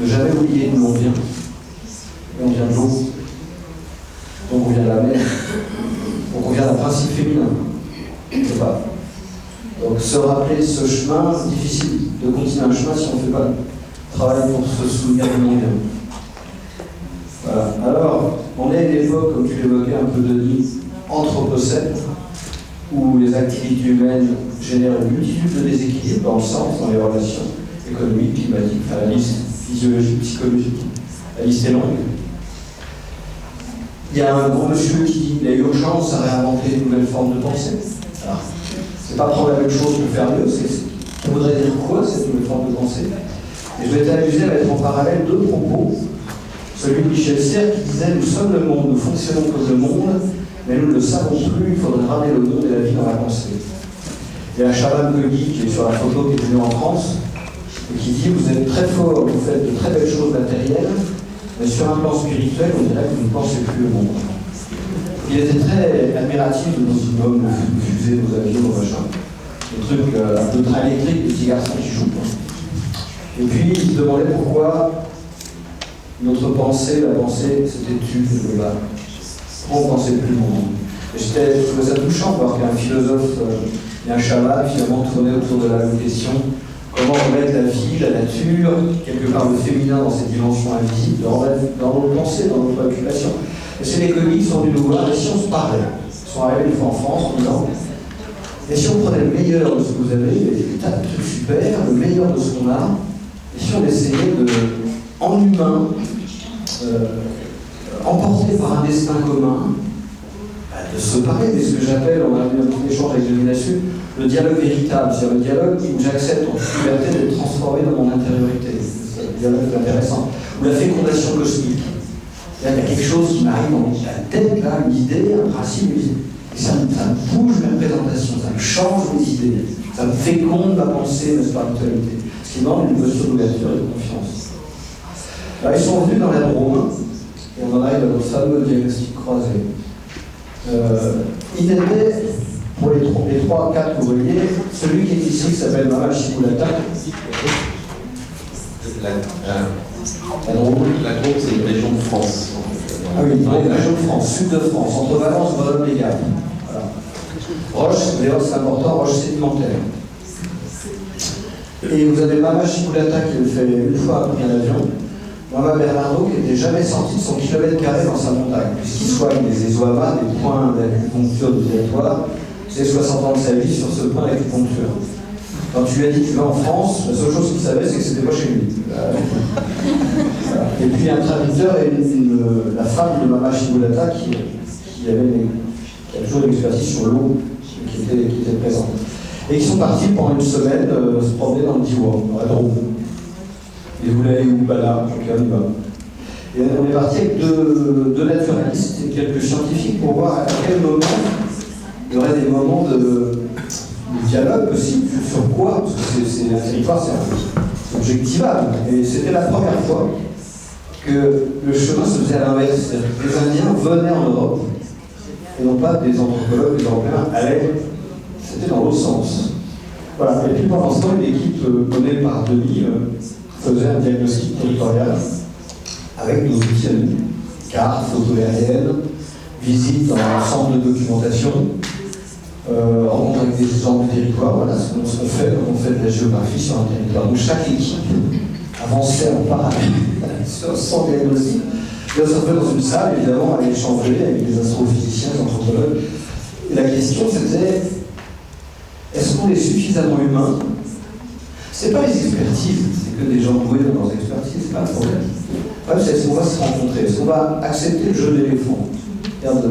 Ne jamais oublier d'où l'on vient. Et on vient de l'eau. Donc on vient de la mer. Donc on vient d'un principe féminin. Je ne sais pas. Donc se rappeler ce chemin, c'est difficile de continuer un chemin si on ne fait pas le travail pour se souvenir d'où l'on vient. Voilà. Alors, on est à une époque, comme tu l'évoquais un peu Denis, anthropocène, où les activités humaines génèrent une multitude de déséquilibres dans le sens, dans les relations économiques, climatiques, enfin la liste physiologique, psychologique. La liste est longue. Il y a un gros monsieur qui dit qu'il y a urgence à réinventer une nouvelle forme de pensée. Alors, c'est pas prendre la même chose pour faire mieux, ça voudrait dire quoi cette nouvelle forme de pensée? Et je m'étais amusé à mettre en parallèle deux propos. Celui de Michel Serres qui disait « Nous sommes le monde, nous fonctionnons comme le monde, mais nous ne le savons plus, il faudrait ramener le monde et la vie dans la pensée. Il y a Shaban Peggy qui est sur la photo, qui est venu en France, et qui dit: vous êtes très fort, vous faites de très belles choses matérielles, mais sur un plan spirituel, on dirait que vous ne pensez plus le monde. Il était très admiratif de nos immeubles, nos fusées, nos avions, nos machins. Des trucs un peu train électrique, des petits garçons qui jouent. Et puis il se demandait pourquoi notre pensée, la pensée, c'était tu, le bas. On ne pensait plus le monde. Et je trouvais ça touchant de voir qu'un philosophe et un chaman finalement tournaient autour de la même question: comment remettre la vie, la nature, quelque part le féminin dans cette dimension invisible, dans nos pensées, dans nos préoccupations. Et c'est les comiques qui sont venus nous voir, et si on se parlait, ils sont arrivés une fois en France en disant: et si on prenait le meilleur de ce que vous avez, des tas de trucs super, le meilleur de ce qu'on a, et si on essayait de, en humain, emporté par un destin commun, de se parler, de ce que j'appelle, on a eu un petit échange avec Jérémy là-dessus, le dialogue véritable, c'est-à-dire le dialogue où j'accepte en toute liberté d'être transformé dans mon intériorité. C'est un dialogue intéressant. Ou la fécondation cosmique. Il y a quelque chose qui m'arrive dans la tête, là, une idée, un principe, et ça me bouge ma présentation, ça me change mes idées, ça me féconde ma pensée, ma spiritualité. Ce qui demande une posture d'ouverture et de confiance. Alors, ils sont venus dans la Drôme, et on en arrive à notre fameux diagnostic croisé. Il était, pour les 3-4 que vous voyez, celui qui est ici, qui s'appelle Mama Chibulata. La Drôme, c'est une région de France. Ah oui, une région de France, sud de France, entre Valence et Grenoble-les-Gapes. Voilà. Roche, d'ailleurs c'est important, roche sédimentaire. Et vous avez Mama Chibulata qui le fait une fois après un avion. Mama Bernardo qui n'était jamais sorti de son kilomètre carré dans sa montagne, puisqu'il soigne des ESOAMA, des points d'acupuncture du territoire. C'est 60 ans de sa vie sur ce point d'acupuncture. Quand tu lui as dit qu'il va en France, la seule chose qu'il savait, c'est que c'était pas chez lui. Voilà. Et puis un traducteur et la femme de Mama Chibulata qui a toujours une expertise sur l'eau, qui était présente. Et qui sont partis pendant une semaine se promener dans le Diwa, dans la Drôme. Et vous l'avez où? Bah là, donc on y va. Et on est parti avec deux naturalistes et quelques scientifiques pour voir à quel moment il y aurait des moments de dialogue possible sur quoi, parce que c'est un territoire, c'est objectivable. Et c'était la première fois que le chemin se faisait à l'inverse. C'est-à-dire que les Indiens venaient en Europe, et non pas des anthropologues, des Européens allaient, c'était dans l'autre sens. Voilà. Et puis pendant ce temps, une équipe menée par Denis faisait un diagnostic territorial avec nos outils à nous. Cartes, photos aériennes, visite dans un centre de documentation, rencontre avec des gens du territoire, voilà ce qu'on fait quand on fait de la géographie sur un territoire. Donc chaque équipe avançait en parallèle sans diagnostic. Et on se retrouvait dans une salle, évidemment, à échanger avec des astrophysiciens, des anthropologues. Et la question c'était: est-ce qu'on est suffisamment humain? C'est pas les expertises, c'est que des gens doués dans leurs expertises, c'est pas un problème. C'est est-ce qu'on va se rencontrer? Est-ce qu'on va accepter le jeu de l'éléphant? C'est-à-dire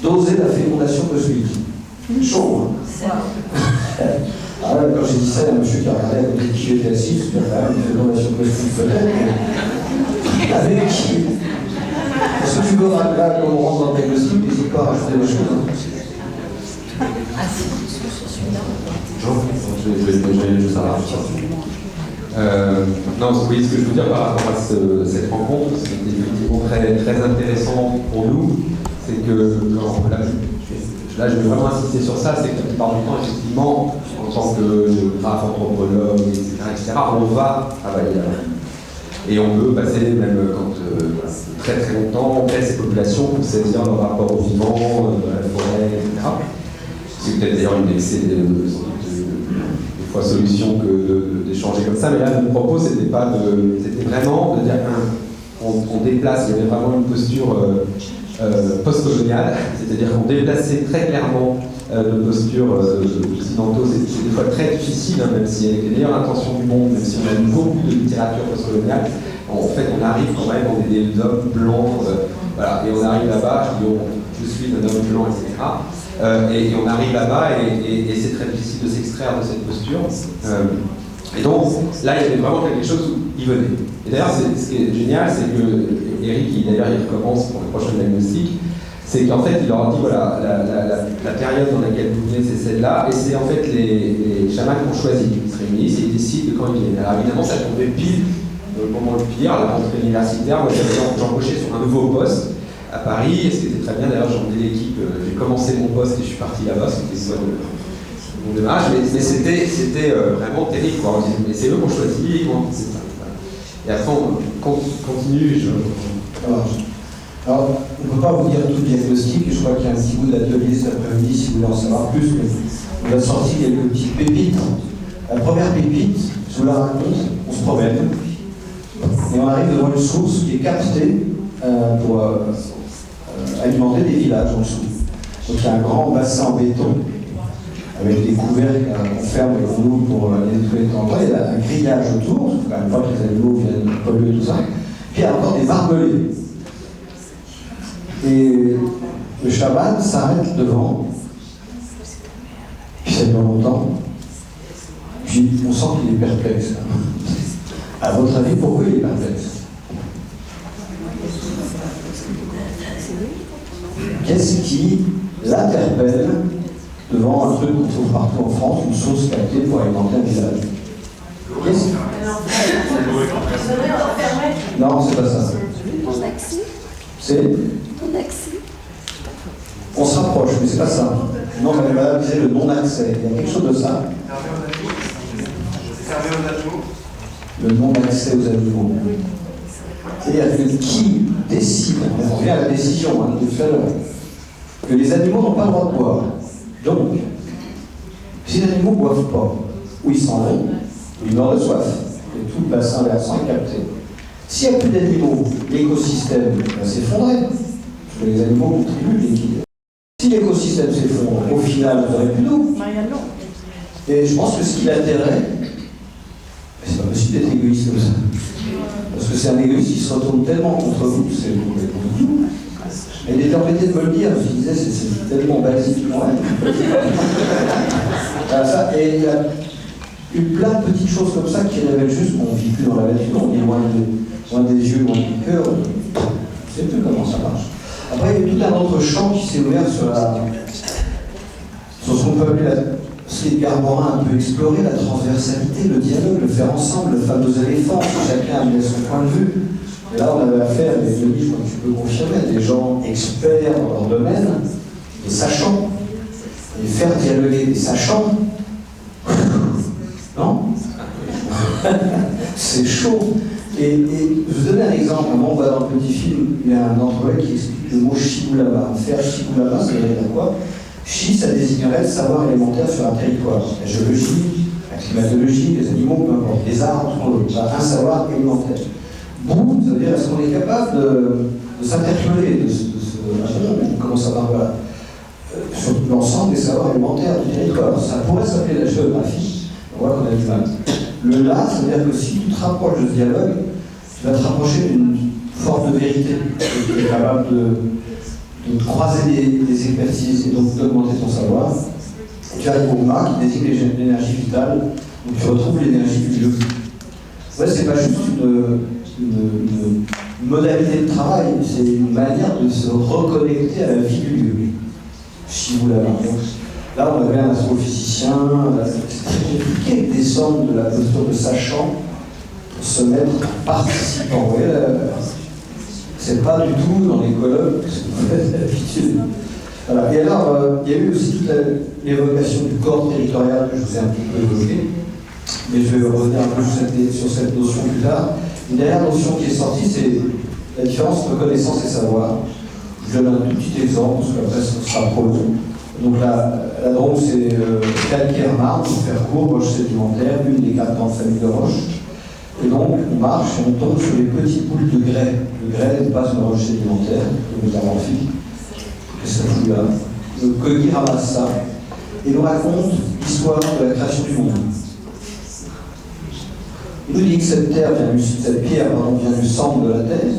d'oser la fécondation cosmique. Chaud, hein. Ah ouais, quand j'ai dit ça, il y a un monsieur qui a regardé à côté de qui était assis, parce qu'il y a quand même une fécondation cosmique peut-être, mais avec qui? Est-ce que tu veux là, quand on rentre dans le diagnostic, n'hésite pas à rajouter des choses? Non, oui, ce que je veux dire par rapport à cette rencontre, ce qui était effectivement très intéressant pour nous, c'est que, là je vais vraiment insister sur ça, c'est que la plupart du temps, effectivement, en tant que graphe, anthropologue, etc., on va travailler là. Et on peut passer, même quand très très longtemps, auprès de ces populations pour saisir leur rapport au vivant, à la forêt, etc. C'est peut-être d'ailleurs une des fois solution que d'échanger comme ça, mais là mon propos c'était vraiment de dire qu'on déplace, il y avait vraiment une posture post-coloniale, c'est-à-dire qu'on déplaçait très clairement nos postures occidentaux. C'est des fois très difficile, hein, même si avec les meilleures intentions du monde, même si on a eu beaucoup de littérature post-coloniale, en fait on arrive quand même dans des hommes blancs, voilà, et on arrive là-bas, je suis un homme blanc, etc. Et on arrive là-bas et c'est très difficile de s'extraire de cette posture. Et donc là, il y avait vraiment quelque chose où il venait. Et d'ailleurs, ce qui est génial, c'est que Eric, d'ailleurs, il recommence pour le prochain diagnostic. c'est qu'en fait, il leur dit voilà, la période dans laquelle vous venez, c'est celle-là, et c'est en fait les chamans qui ont choisi. Ils se réunissent et ils décident de quand ils viennent. Alors évidemment, ça tombait pile au moment le pire, la rentrée universitaire. Moi, j'avais embauché sur un nouveau poste à Paris, et c'était très bien. D'ailleurs, j'ai emmené l'équipe, j'ai commencé mon poste et je suis parti là-bas, c'était soit mon démarrage, mais c'était vraiment terrible. Quoi. On disait, mais c'est eux qui ont choisi, et après, on continue. Alors, on ne peut pas vous dire tout le diagnostic, je crois qu'il y a un petit bout d'atelier cet après-midi si vous voulez en savoir plus, mais on va sortir quelques petites pépites. La première pépite, je vous la raconte, on se promène, et on arrive devant une source qui est captée pour alimenter des villages en dessous. Donc il y a un grand bassin en béton, avec des couvercles qu'on ferme et qu'on ouvre pour les nettoyer de temps en temps, il y a un grillage autour, il ne faut quand même pas que les animaux viennent polluer tout ça, puis il y a encore des barbelés. Et le chaman s'arrête devant, puis ça dure longtemps, puis on sent qu'il est perplexe. À votre avis, pourquoi il est perplexe? Qu'est-ce qui l'interpelle devant un truc qu'on trouve partout en France, une source captée pour alimenter un village? Qu'est-ce qui... Non, c'est pas ça. C'est... On se rapproche, mais c'est pas ça. Non, mais madame disait le non-accès. Il y a quelque chose de ça. Le non-accès aux animaux. C'est-à-dire que qui décide, on revient à la décision de tout à l'heure, que les animaux n'ont pas le droit de boire. Donc, si les animaux ne boivent pas, ou ils s'en vont, ou ils meurent de soif, et tout le bassin versant est capté. S'il n'y a plus d'animaux, l'écosystème va s'effondrer. Parce que les animaux contribuent l'équilibre. Si l'écosystème s'effondre, au final, vous n'aurez plus d'eau. Et je pense que ce qui l'intéresse, c'est pas possible d'être égoïste comme ça. Parce que c'est un égoïste qui se retourne tellement contre vous, c'est complètement tout. Et il était embêté de me le dire, je me disais, c'est tellement basique pour elle. Et il y a eu plein de petites choses comme ça qui révèlent juste qu'on ne vit plus dans la nature, on est loin des yeux, loin du cœur. Je ne sais plus comment ça marche. Après, il y a eu tout un autre champ qui s'est ouvert sur ce qu'on peut appeler ce qui est Garborin un peu exploré, la transversalité, le dialogue, le faire ensemble, le fameux éléphant, chacun amenait son point de vue. Et là, on avait affaire, et Denis, je crois que tu peux confirmer, à des gens experts dans leur domaine, des sachants, et faire dialoguer des sachants. Non? C'est chaud. Et je vous donne un exemple. On voit dans le petit film, il y a un anthropologue qui explique le mot Shibulama. Faire Shibulama, ça veut dire quoi? Shi, ça désignerait le savoir élémentaire sur un territoire. La géologie, la climatologie, les animaux, peu importe, les arbres, un savoir élémentaire. Boum, ça veut dire est-ce qu'on est capable de s'interpeller, on commence à voir voilà, sur l'ensemble des savoirs élémentaires du territoire. Ça pourrait s'appeler la géographie, on voit qu'on a du mal. Le là, ça veut dire que si tu te rapproches de ce dialogue, tu vas te rapprocher d'une forme de vérité, tu es capable de croiser des expertises et donc d'augmenter ton savoir. Et tu arrives au mât qui désigne l'énergie vitale, donc tu retrouves l'énergie du lieu. Ouais, c'est pas juste une modalité de travail, c'est une manière de se reconnecter à la vie du lieu. Si vous l'avez. Là, on avait un astrophysicien, c'est très compliqué de descendre de la posture de sachant pour se mettre participant. Vous voyez, c'est pas du tout dans les colloques ce que vous faites d'habitude. Voilà. Et alors, il y a eu aussi toute l'évocation du corps territorial que je vous ai un petit peu évoqué, mais je vais revenir un peu sur cette notion plus tard. Une dernière notion qui est sortie, c'est la différence entre connaissance et savoir. Je donne un tout petit exemple, parce qu'après ce sera trop long. Donc la Drôme, c'est calcaire marne, pour faire court, roche sédimentaire, une des 4 grandes familles de roches. Et donc on marche et on tombe sur les petites boules de grès. Le grès n'est pas une roche sédimentaire, le métamorphique. Qu'est-ce que ça fout là? Le Kogi ramasse ça et nous raconte l'histoire de la création du monde. Il nous dit que cette pierre vient du centre de la Terre.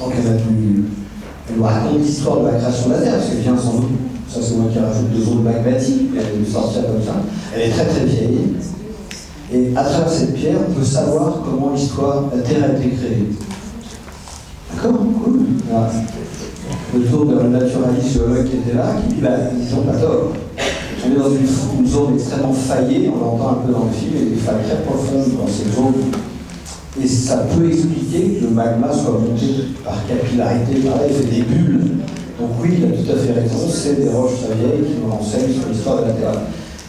Donc elle nous raconte l'histoire de la création de la Terre, parce qu'elle vient sans doute. Ça, c'est moi qui rajoute 2 zones magmatiques, elle est sortie comme ça. Elle est très très vieille. Et à travers cette pierre, on peut savoir comment la Terre a été créée. D'accord? Cool. Voilà. le tour d'un naturaliste géologue qui était là, qui dit ils n'ont pas tort. On est dans une zone extrêmement faillée, on l'entend un peu dans le film, et des failles très profondes dans ces zones. Et ça peut expliquer que le magma soit monté par capillarité, pareil, il fait des bulles. Donc oui, il a tout à fait raison, c'est des roches très vieilles qui nous renseignent sur l'histoire de la Terre.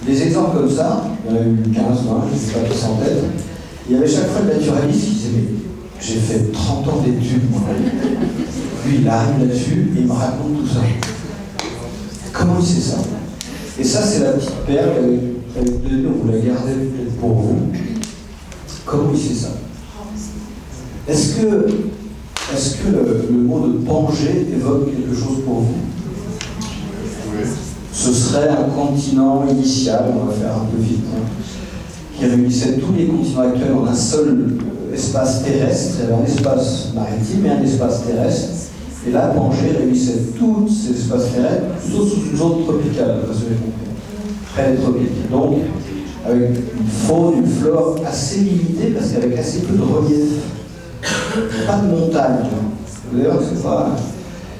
Des exemples comme ça, il y en a eu 15, 20, je ne sais pas tous en tête, il y avait chaque fois le naturaliste qui disait « mais j'ai fait 30 ans d'études, moi. » Lui, il arrive là-dessus et il me raconte tout ça. Comment il sait ça? Et ça, c'est la petite perle avec deux noms, vous la gardez peut-être pour vous. Comment il sait ça? Est-ce que le mot de Pangée évoque quelque chose pour vous? Oui. Ce serait un continent initial, on va faire un peu vite, hein, qui réunissait tous les continents actuels en un seul espace terrestre. Il y avait un espace maritime et un espace terrestre. Et là, Pangée réunissait tous ces espaces terrestres, plutôt sous une zone tropicale, parce que j'ai compris, près des tropiques. Donc, avec une faune, une flore assez limitée, parce qu'avec assez peu de relief. Pas de montagne. D'ailleurs, c'est pas.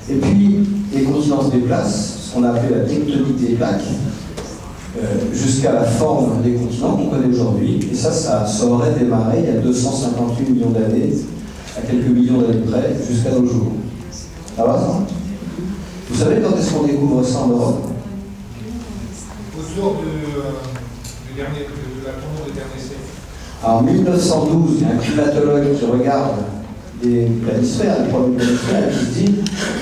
Et puis, les continents se déplacent, ce qu'on appelle la tectonique des plaques, jusqu'à la forme des continents qu'on connaît aujourd'hui. Et ça aurait démarré il y a 258 millions d'années, à quelques millions d'années près, jusqu'à nos jours. Ça va, ça? Vous savez quand est-ce qu'on découvre ça en Europe? Autour de la tournure du dernier siècle. En 1912, il y a un climatologue qui regarde les planisphères, les premiers planisphères, et qui se dit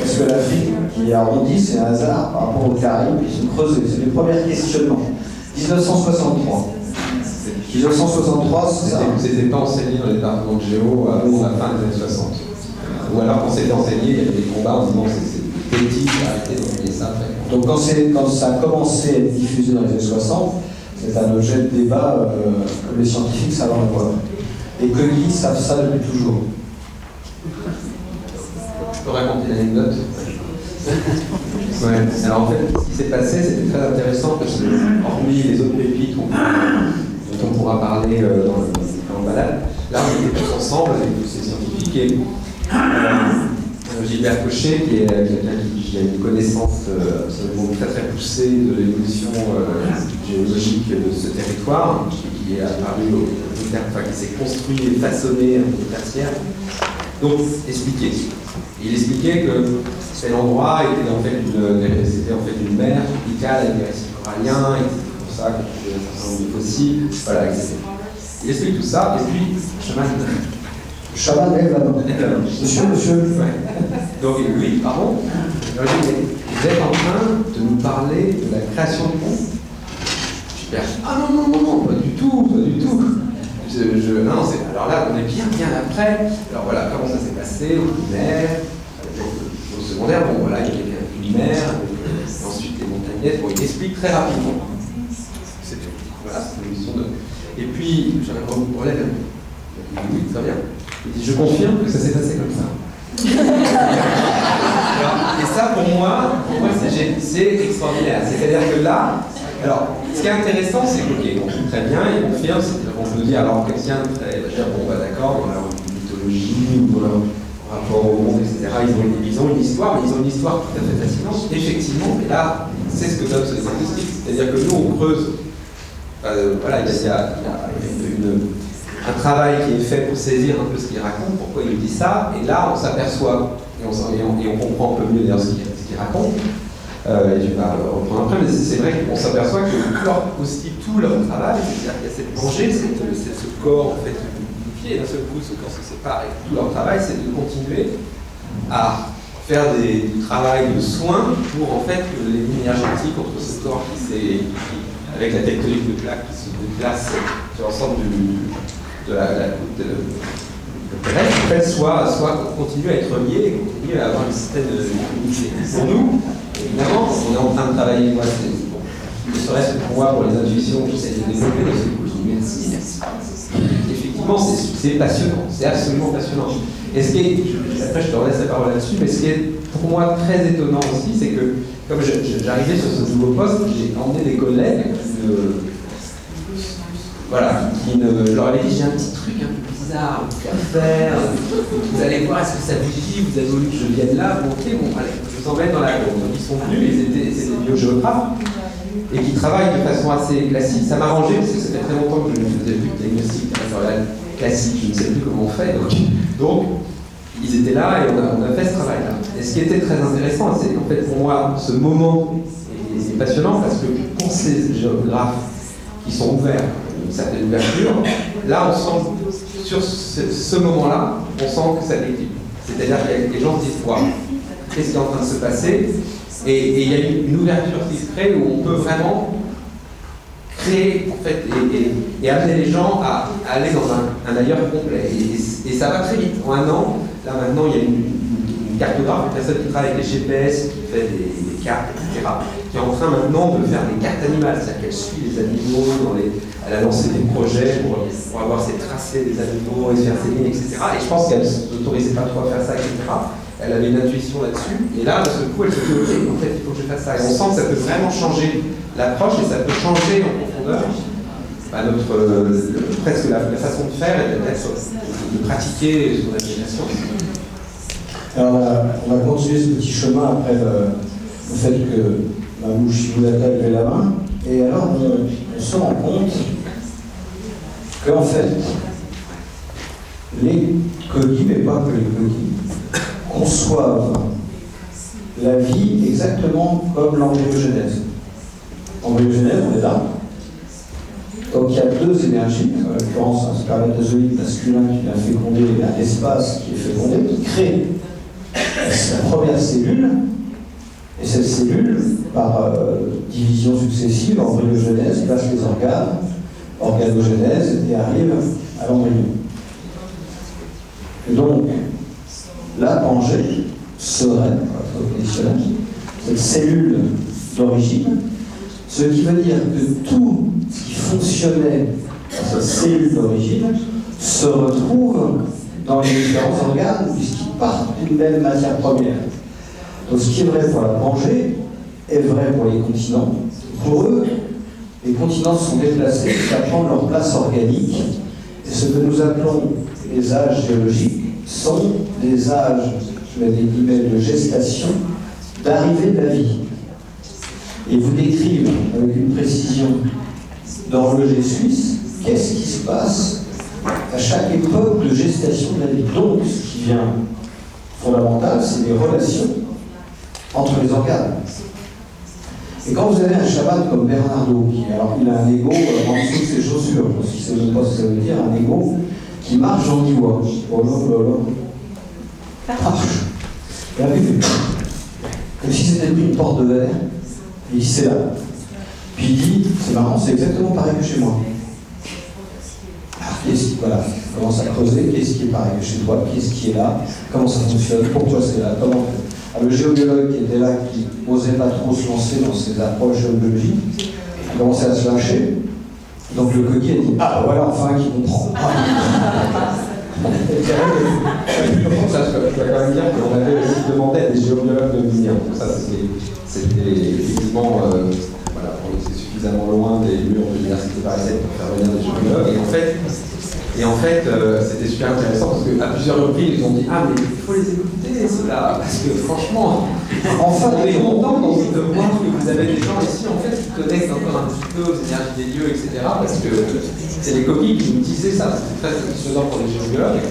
est-ce que l'Afrique qui est arrondie, c'est un hasard par rapport aux Caraïbes qui sont creusés? C'est les premiers questionnements. 1963. 1963, c'est ça. C'était pas enseigné dans les départements de géo avant la fin des années 60. Ou alors quand c'était enseigné, il y avait des combats en disant c'est politique, arrêtez d'enseigner ça. Donc quand ça a commencé à être diffusé dans les années 60, c'est un objet de débat que les scientifiques savent le voir. Et que ils savent ça depuis toujours. Je peux raconter l'anecdote? Ouais. Alors en fait, ce qui s'est passé, c'était très intéressant parce que, hormis les autres pépites dont on pourra parler dans le balade, là on était tous ensemble avec tous ces scientifiques et Gilbert Cochet, qui est quelqu'un qui a une connaissance absolument très très poussée de l'évolution géologique de ce territoire, qui est apparu qui s'est construit et façonné au tertiaire. Donc, expliquer. Il expliquait que cet endroit c'était en fait une mer tropicale avec des récifs coralliens, et c'était pour ça qu'on trouvait un certain nombre de fossiles, voilà, etc. Il explique tout ça, et puis, Chaman lève la main. Monsieur. Ouais. Donc, oui, pardon. Vous êtes en train de nous parler de la création de ponts? Super. Ah non, pas du tout. Non, alors là, on est bien après. Alors voilà, comment ça s'est passé au primaire, au secondaire, bon voilà, il y avait un primaire, ensuite les montagnettes, bon, il explique très rapidement. Voilà, c'est une mission de. Et puis, j'avais un problème. Oui, très bien. Il dit, je confirme que ça s'est passé comme ça. Alors, et ça, pour moi c'est extraordinaire. C'est-à-dire que là, alors, ce qui est intéressant, c'est que, ok, donc très bien, il confirme, on peut dire, alors quelqu'un va dire, bon, bah d'accord, dans leur mythologie, ou dans leur rapport au monde, etc., ils ont une histoire, mais ils ont une histoire tout à fait fascinante, effectivement, mais là, c'est ce que donnent les statistiques. C'est-à-dire que nous, on creuse, voilà, il y a un travail qui est fait pour saisir un peu ce qu'il raconte, pourquoi il dit ça, et là, on s'aperçoit, et on comprend un peu mieux d'ailleurs ce qu'il raconte. Et tu vas reprendre après, mais c'est vrai qu'on s'aperçoit que tout leur travail, c'est-à-dire qu'il y a cette plongée, c'est ce corps en fait unifié, d'un seul coup ce corps se sépare, et tout leur travail c'est de continuer à faire du travail de soins pour en fait que les lignes énergétiques entre ce corps avec la tectonique de plaques qui se déplace sur l'ensemble de la terrestre, en fait, soit continuer à être liés et continuer à avoir une certaine unité. Pour nous, évidemment, on est en train de travailler, moi, ne serait-ce que pour moi, pour les intuitions que j'essaie de développer, donc c'est cool, merci. Effectivement, c'est passionnant, c'est absolument passionnant. Et ce qui est, après je te relaisse la parole là-dessus, mais ce qui est pour moi très étonnant aussi, c'est que, comme j'arrivais sur ce nouveau poste, j'ai emmené des collègues qui leur avais dit, j'ai un petit truc un peu bizarre, vous faire faire, vous allez voir, est-ce que ça vous dit, vous avez voulu que je vienne là, bon, ok, bon, allez, je vous emmène dans la cour. Donc ils sont venus, c'était des biogéographes, et qui travaillent de façon assez classique. Ça m'a arrangé parce que ça fait très longtemps que je ne faisais plus de diagnostic territorial classique, je ne sais plus comment on fait. Donc ils étaient là et on a fait ce travail-là. Et ce qui était très intéressant, c'est qu'en fait pour moi, ce moment est passionnant parce que pour ces géographes qui sont ouverts, une certaine ouverture, là on sent, sur ce moment-là, on sent que ça l'équipe. C'est-à-dire que les gens se disent, waouh, qu'est-ce qui est en train de se passer? Et il y a une ouverture qui se crée où on peut vraiment créer en fait, et amener les gens à aller dans un ailleurs complet. Et ça va très vite. En un an, là maintenant, il y a une cartographe, une personne qui travaille avec les GPS, qui fait des cartes, etc., qui est en train maintenant de faire des cartes animales. C'est-à-dire qu'elle suit les animaux, elle a lancé des projets pour avoir ses tracés des animaux et se faire ses lignes, etc. Et je pense qu'elle ne s'autorisait pas trop à faire ça, etc. Elle avait une intuition là-dessus, et là, de ce coup, elle se dit, ok, en fait, il faut que je fasse ça. Et on sent que ça peut vraiment changer l'approche, et ça peut changer en profondeur presque la façon de faire et de pratiquer son application. Alors, on va continuer ce petit chemin après le fait que Mamou Chiboulata levait la main, et alors on se rend compte qu'en fait, les cogis, mais pas que les cogis, conçoivent la vie exactement comme l'embryogenèse. L'embryogenèse, on est là. Donc il y a deux énergies, en l'occurrence un spermatozoïde masculin qui vient féconder et un espace qui est fécondé, qui crée la première cellule, et cette cellule, par division successive, embryogenèse, place les organes, organogenèse, et arrive à l'embryon. Et donc, la Pangée serait, cette cellule d'origine, ce qui veut dire que tout ce qui fonctionnait dans cette cellule d'origine se retrouve dans les différents organes puisqu'ils partent d'une même matière première. Donc ce qui est vrai pour la Pangée est vrai pour les continents. Pour eux, les continents sont déplacés pour prendre leur place organique, et ce que nous appelons les âges géologiques sont des âges, je mets des guillemets, de gestation, d'arrivée de la vie. Et vous décrivent avec une précision d'horloger suisse qu'est-ce qui se passe à chaque époque de gestation de la vie. Donc, ce qui vient fondamental, c'est les relations entre les organes. Et quand vous avez un chaman comme Bernardo, alors il a un ego en dessous de ses chaussures, parce qu'il ne sait même pas ce que ça veut dire, un ego qui marche en ivoire. Marche. Et là, comme si c'était une porte de verre, et il c'est là. Puis il dit, c'est marrant, c'est exactement pareil que chez moi. Alors, voilà, il commence à creuser, qu'est-ce qui est pareil que chez toi, qu'est-ce qui est là, comment ça fonctionne, pourquoi c'est là, comment. Alors, le géobiologue qui était là, qui n'osait pas trop se lancer dans ses approches géobiologiques, a commencé à se lâcher. Donc le coquille a dit, ah voilà enfin qui comprend. Ça, je dois quand même dire qu'on avait aussi demandé à des géobiologues de venir. Donc ça, c'était effectivement, voilà, c'est suffisamment loin des murs de l'université parisienne pour faire venir des géobiologues. Et en fait, c'était super intéressant parce qu'à plusieurs reprises, ils ont dit, ah mais il faut les écouter ceux-là, parce que franchement, enfin, on est content de voir que vous avez des gens ici en fait qui connectent encore un petit peu aux énergies des lieux, etc. Parce que c'est les coquilles qui nous disaient ça, c'est très satisfaisant pour les géobiologues.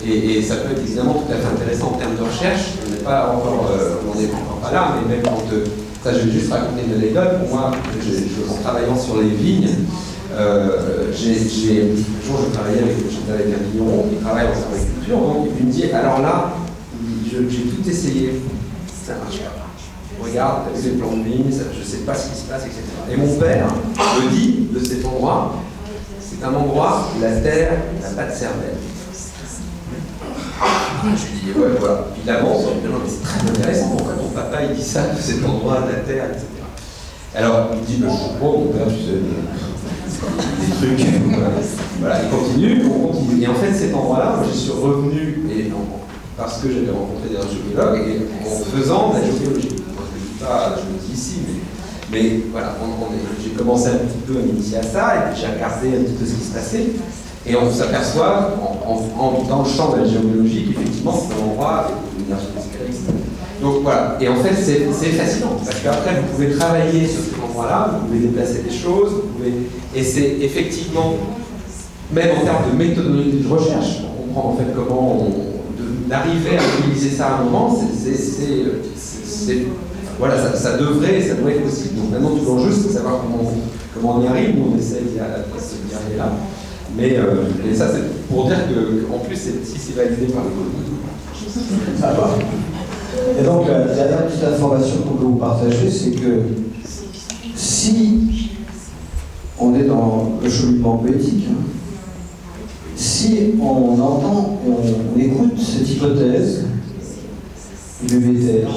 Et ça peut être évidemment tout à fait intéressant en termes de recherche. On n'est pas encore, on n'est encore pas là, mais même quand ça, je vais juste raconter une anecdote. Pour moi, en travaillant sur les vignes, un jour j'étais avec un vigneron qui travaille en agriculture, donc il me dit, alors là, j'ai tout essayé, ça marche pas. Regarde, t'as vu les plans de vigne, je ne sais pas ce qui se passe, etc. Et mon père me dit de cet endroit, c'est un endroit où la terre n'a pas de cervelle. Je lui dis, ouais, voilà. Puis il avance, c'est très intéressant, pourquoi ton papa il dit ça de cet endroit, de la terre, etc. Alors il me dit, je comprends, mon père, tu sais, des trucs, voilà, il continue, on continue. Et en fait, cet endroit-là, moi, j'y suis revenu, parce que j'avais rencontré des géobiologues, et en faisant de la géobiologie. Moi, je le dis ici, mais voilà, j'ai commencé un petit peu à m'initier à ça, et puis j'ai regardé un petit peu ce qui se passait. Et on s'aperçoit, dans le champ de la géobiologie, qu'effectivement, c'est un endroit avec une énergie spécialiste. Donc voilà, et en fait, c'est fascinant, parce qu'après, vous pouvez travailler sur cet endroit-là, vous pouvez déplacer des choses, et c'est effectivement, même en termes de méthodologie de recherche, on comprend en fait comment d'arriver à mobiliser ça à un moment, voilà, ça doit être possible. Donc maintenant, tout l'enjeu, c'est de savoir comment on y arrive. Nous, on essaie d'y arriver là. Mais et ça, c'est pour dire qu'en plus, si c'est validé par le ça va. Et donc, la dernière petite information qu'on peut vous partager, c'est que si on est dans le cheminement poétique, si on entend et on écoute cette hypothèse du BTR,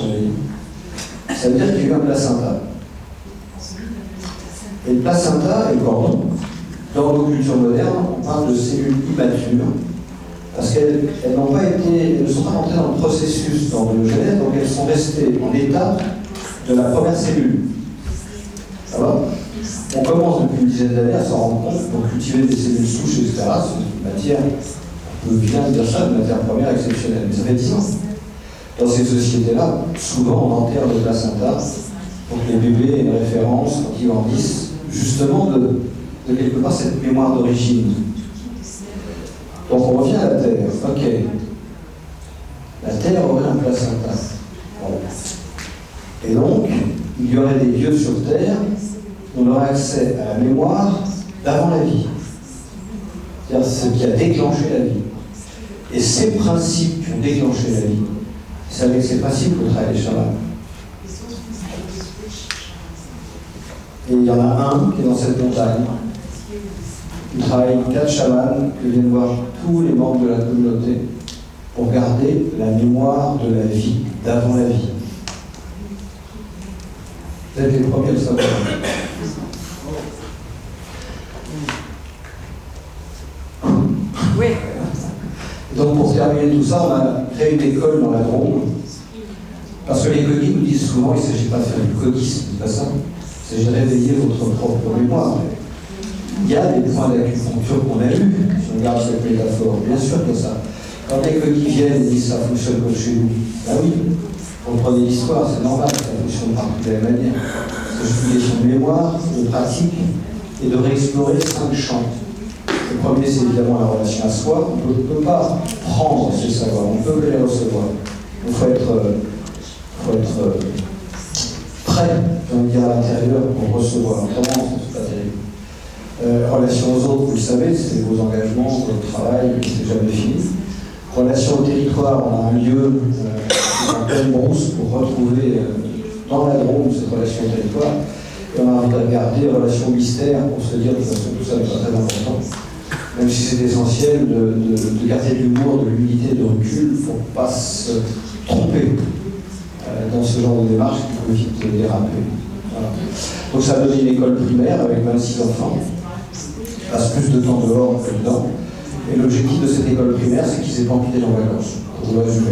ça veut dire qu'il y a eu un placenta. Et le placenta et le cordon, dans nos cultures modernes, on parle de cellules immatures, parce qu'elles ne sont pas rentrées dans le processus d'embryogenèse, donc elles sont restées en état de la première cellule. Ça va ? On commence depuis une dizaine d'années à s'en rendre compte pour cultiver des cellules souches, etc. C'est une matière, on peut bien dire ça, une matière première exceptionnelle. Mais ça fait 10 ans. Dans ces sociétés-là, souvent on enterre le placenta pour que les bébés aient une référence quand ils grandissent, justement de quelque part cette mémoire d'origine. Donc on revient à la Terre. Ok. La Terre aurait un placenta. Bon. Et donc, il y aurait des lieux sur Terre où on aurait accès à la mémoire d'avant la vie. C'est-à-dire ce qui a déclenché la vie. Et ces principes qui ont déclenché la vie, c'est avec ces principes que travaillent les chamans. Et il y en a un qui est dans cette montagne. Il travaille 4 chamans que viennent voir tous les membres de la communauté pour garder la mémoire de la vie, d'avant la vie. Vous êtes les premiers à le savoir. Oui. Donc pour terminer tout ça, on a créé une école dans la Drôme. Parce que les cogis nous disent souvent, il ne s'agit pas de faire du cogisme, c'est pas ça. Il s'agit de réveiller votre propre mémoire. Il y a des points d'acupuncture qu'on a eus, si on regarde cette métaphore, bien sûr que ça. Quand les cogis viennent et disent ça fonctionne comme chez nous, ben oui, comprenez l'histoire, c'est normal, ça fonctionne partout de la même manière. C'est juste une question de mémoire, de pratique, et de réexplorer 5 champs. Le premier, c'est évidemment la relation à soi. On ne peut pas prendre ces savoirs, on peut les recevoir. Il faut être prêt, j'ai envie de dire, à l'intérieur pour recevoir. Autrement, c'est pas terrible. Relation aux autres, vous le savez, c'est vos engagements, votre travail, c'est jamais fini. Relation au territoire, on a un lieu en pleine brousse pour retrouver dans la Drôme cette relation au territoire. Et on a envie de regarder relation au mystère pour se dire que tout ça n'est pas très important. Même si c'est essentiel de garder de l'humour, de l'humilité, de recul, il ne faut pas se tromper dans ce genre de démarche qui peut vite déraper. Voilà. Donc ça donne une école primaire avec 26 enfants. Ils passent plus de temps dehors que dedans. Et l'objectif de cette école primaire, c'est qu'ils n'aient pas envie d'aller en vacances. Pour vous résumer.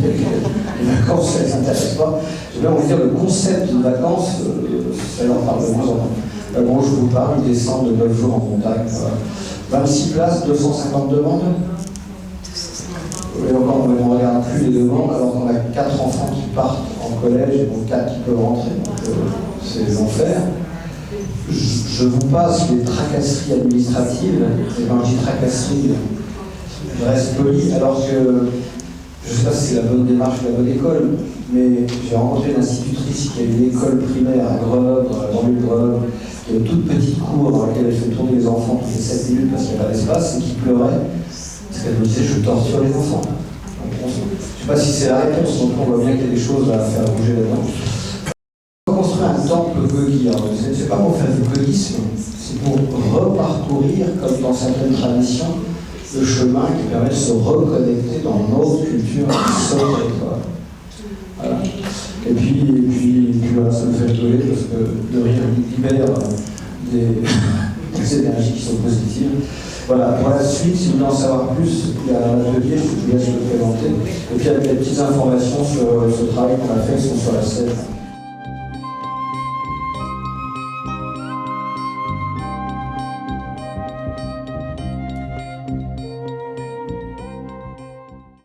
Les vacances, ça ne les intéresse pas. J'ai bien envie de dire, le concept de vacances, ça leur parle de moins en moins. Bon, je vous parle, ils descendent de 9 jours en montagne. Voilà. 26 places, 250 demandes. Et encore, on ne regarde plus les demandes, alors qu'on a 4 enfants qui partent en collège et donc 4 qui peuvent rentrer. Donc c'est l'enfer. Je vous passe les tracasseries administratives. Et quand je dis tracasseries, je reste poli, alors que je ne sais pas si c'est la bonne démarche ou la bonne école, mais j'ai rencontré une institutrice qui a une école primaire à Grenoble, dans la banlieue de Grenoble, qui a une toute petite cour dans laquelle elle fait tourner les enfants toutes les 7 minutes parce qu'il n'y a pas d'espace, et qui pleurait, parce qu'elle me disait « je torture les enfants ». Je ne sais pas si c'est la réponse, donc on voit bien qu'il y a des choses à faire bouger là-dedans. On va construire un temple Gogi. Ce n'est pas pour faire du gogisme, c'est pour reparcourir, comme dans certaines traditions, le chemin qui permet de se reconnecter dans notre culture, sur le territoire. Voilà. Et puis voilà, ça me fait rigoler parce que le rire libère des énergies qui sont positives. Voilà, pour la suite, si vous voulez en savoir plus, il y a un atelier, je vous laisse le présenter. Et puis il y a des petites informations sur ce travail qu'on a fait, qui sont sur la scène.